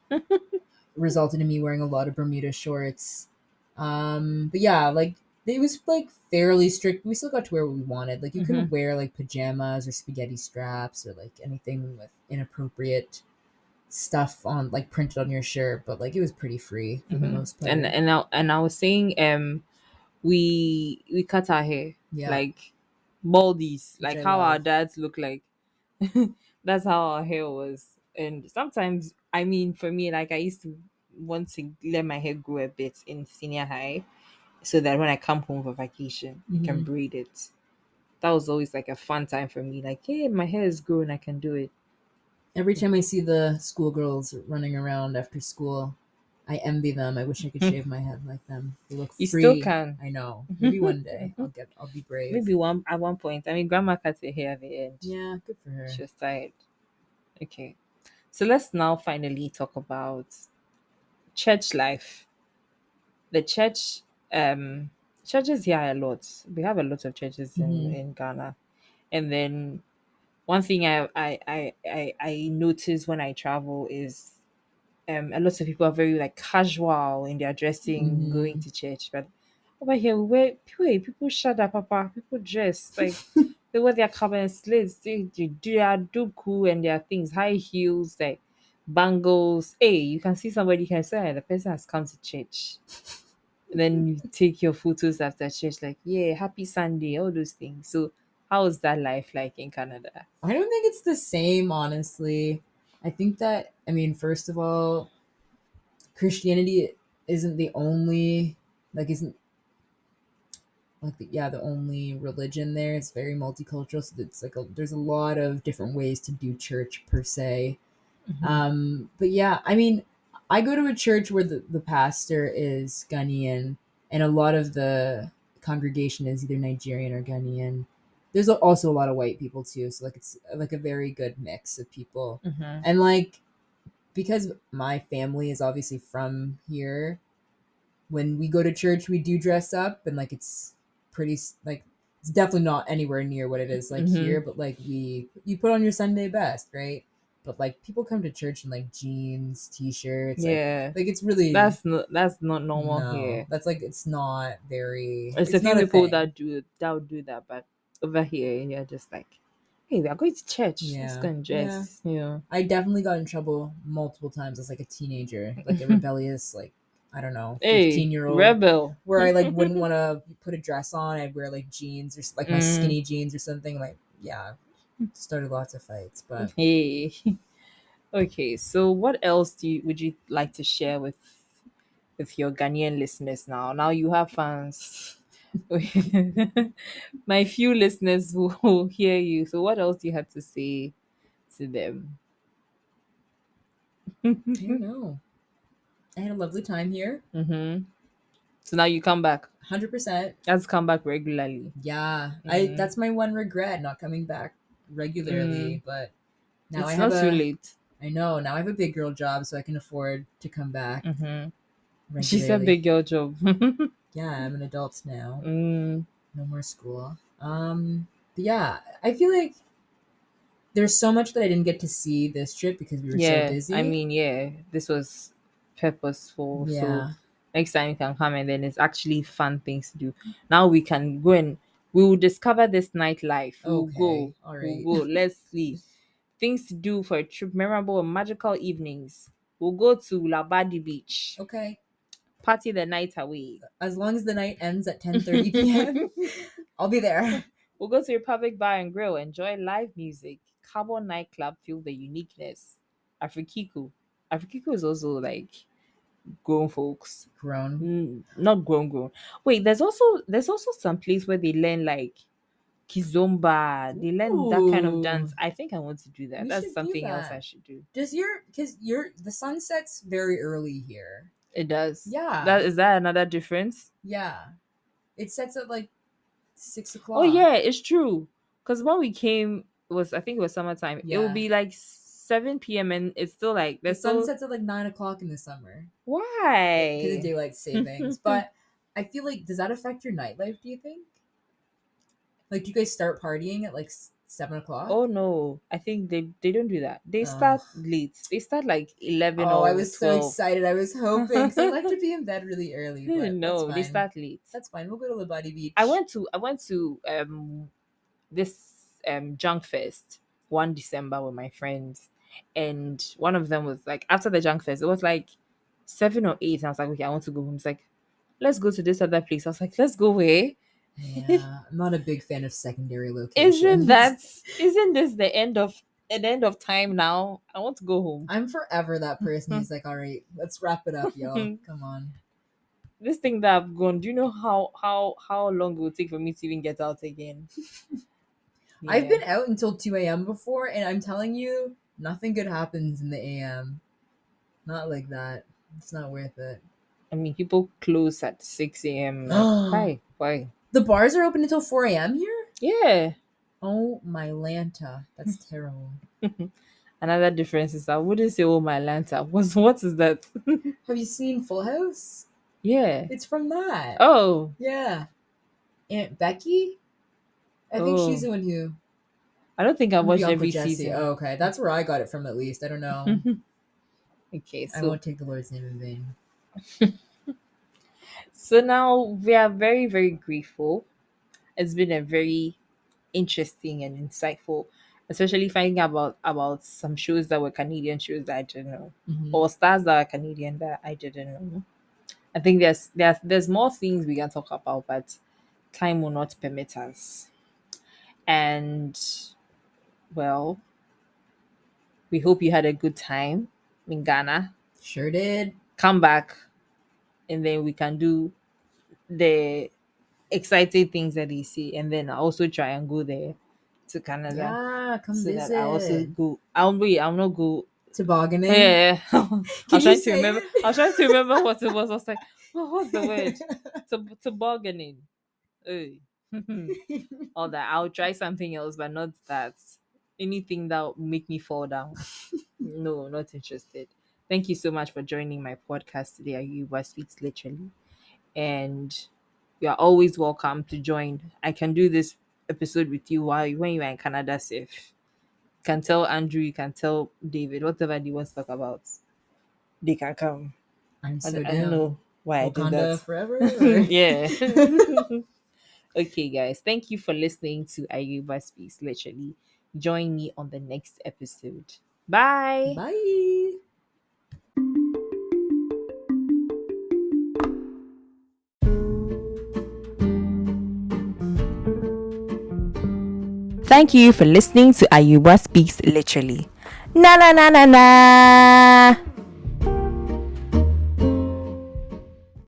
Resulted in me wearing a lot of Bermuda shorts. But yeah, like it was like fairly strict. We still got to wear what we wanted. Like you couldn't wear like pajamas or spaghetti straps or like anything with inappropriate stuff on like printed on your shirt, but like it was pretty free for the most part. And I was saying we cut our hair. Yeah. Like baldies, Which like I how our love. dads look like. That's how our hair was. And sometimes, I mean, for me, like I used to want to let my hair grow a bit in senior high so that when I come home for vacation, I can braid it. That was always like a fun time for me. Like, hey, my hair is growing, I can do it. Every time I see the schoolgirls running around after school, I envy them. I wish I could shave my head like them. They look free. You still can. I know. Maybe one day I'll be brave. Maybe at one point. I mean, grandma cut her hair at the end. Yeah, good for her. She was tired. Okay. So let's now finally talk about church life. The church, churches here are a lot. We have a lot of churches in Ghana. And then one thing I notice when I travel is a lot of people are very like casual in their dressing, going to church. But over here, people shut up, papa. People dress like they wear their carbon slits, they do their duku and their things, high heels, like bangles. Hey, you can see somebody, you can say the person has come to church. And then you take your photos after church, like, yeah, happy Sunday, all those things. So how is that life like in Canada? I don't think it's the same, honestly. I think that, I mean, first of all, Christianity isn't the only, like, isn't the only religion there. It's very multicultural, so it's like there's a lot of different ways to do church per se. But yeah, I mean, I go to a church where the pastor is Ghanaian, and a lot of the congregation is either Nigerian or Ghanaian. There's also a lot of white people too, so like it's like a very good mix of people. And like, because my family is obviously from here, when we go to church, we do dress up, and like it's pretty like it's definitely not anywhere near what it is like here, but like you put on your Sunday best, right? But like people come to church in like jeans, t-shirts, Yeah. like it's really That's not normal no, here. that's like it's not very. It's a few people that would do that, but over here you're just like, hey, we are going to church. Let's go and dress. Yeah. I definitely got in trouble multiple times as like a teenager, like a rebellious, like I don't know, 15-year-old rebel. where I like wouldn't want to put a dress on. I'd wear like jeans or like my skinny jeans or something. Like started lots of fights. But hey, okay. So what else would you like to share with your Ghanaian listeners now? Now you have fans. My few listeners will hear you. So what else do you have to say to them? I don't know. I had a lovely time here. So now you come back. 100%. Let's come back regularly. Yeah, that's my one regret, not coming back regularly. But now It's I have not too late. I know, now I have a big girl job, so I can afford to come back regularly. She said big girl job. Yeah, I'm an adult now. Mm. No more school. But yeah, I feel like there's so much that I didn't get to see this trip because we were so busy. I mean, this was purposeful. Yeah. So next time you can come, and then it's actually fun things to do. Now we can go and we will discover this nightlife. We'll go. All right. We'll go. Let's see. Things to do for a trip, memorable and magical evenings. We'll go to Labadi Beach. Okay. Party the night away. As long as the night ends at 10:30 p.m., I'll be there. We'll go to Republic Bar and Grill, enjoy live music. Carbon nightclub, feel the uniqueness. Afrikiku. Afrikiku is also like grown folks. Not grown. Wait, there's also some place where they learn like kizomba. They learn that kind of dance. I think I want to do that. That's something else I should do. Because the sun sets very early here. It does. Yeah. Is that another difference? Yeah. It sets at like 6:00. Oh yeah, it's true. Because when we came, I think it was summertime. Yeah. It would be like 7 p.m. and it's still like the sun sets at like 9:00 in the summer. Why? Because of daylight savings. But I feel like, does that affect your nightlife, do you think? Like, do you guys start partying at like 7:00? Oh no, I think they don't do that. They start late. They start like 11 or 12. I was so excited. I was hoping, because I like to be in bed really early. But no, they start late. That's fine. We'll go to Labadi Beach. I went to this junk fest one December with my friends, and one of them was like, after the junk fest, it was like 7 or 8, and I was like, okay, I want to go home. It's like, let's go to this other place. I was like, let's go where? Yeah, I'm not a big fan of secondary locations. Isn't this the end of time now? I want to go home. I'm forever that person who's like, all right, let's wrap it up, y'all. Come on. This thing that I've gone, do you know how long it will take for me to even get out again? Yeah. I've been out until 2 a.m. before, and I'm telling you, nothing good happens in the a.m. Not like that. It's not worth it. I mean, people close at 6 a.m. Why? The bars are open until 4 a.m. here? Yeah. Oh my Lanta. That's terrible. Another difference is I wouldn't say oh my Lanta. What is that? Have you seen Full House? Yeah. It's from that. Oh. Yeah. Aunt Becky? I think she's the one who... I don't think I watched every season. Oh, okay. That's where I got it from, at least. I don't know. Okay, so... I won't take the Lord's name in vain. So now we are very, very grateful. It's been a very interesting and insightful, especially finding about some shows that were Canadian shows that I didn't know, or stars that are Canadian that I didn't know. I think there's more things we can talk about, but time will not permit us. And well, We hope you had a good time in Ghana. Sure did. Come back, and then we can do the exciting things that they see, and then I'll also try and go there to Canada. Yeah, come So visit. that I also go. I'll not go. Tobogganing. Yeah, I Can was you trying to say remember. it? I was trying to remember what it was. I was like, what's the word? Tobogganing. Hey. All that. I'll try something else, but not that. Anything that will make me fall down. No, not interested. Thank you so much for joining my podcast today. Ayirebuah Speaks Literally. And you are always welcome to join. I can do this episode with you when you are in Canada safe. You can tell Andrew, you can tell David, whatever they want to talk about. They can come. I'm so I don't down. know why I did Wakanda that. forever. Yeah. Okay, guys. Thank you for listening to Ayirebuah Speaks Literally. Join me on the next episode. Bye. Bye. Thank you for listening to Ayirebuah Speaks Literally. Na na na na na.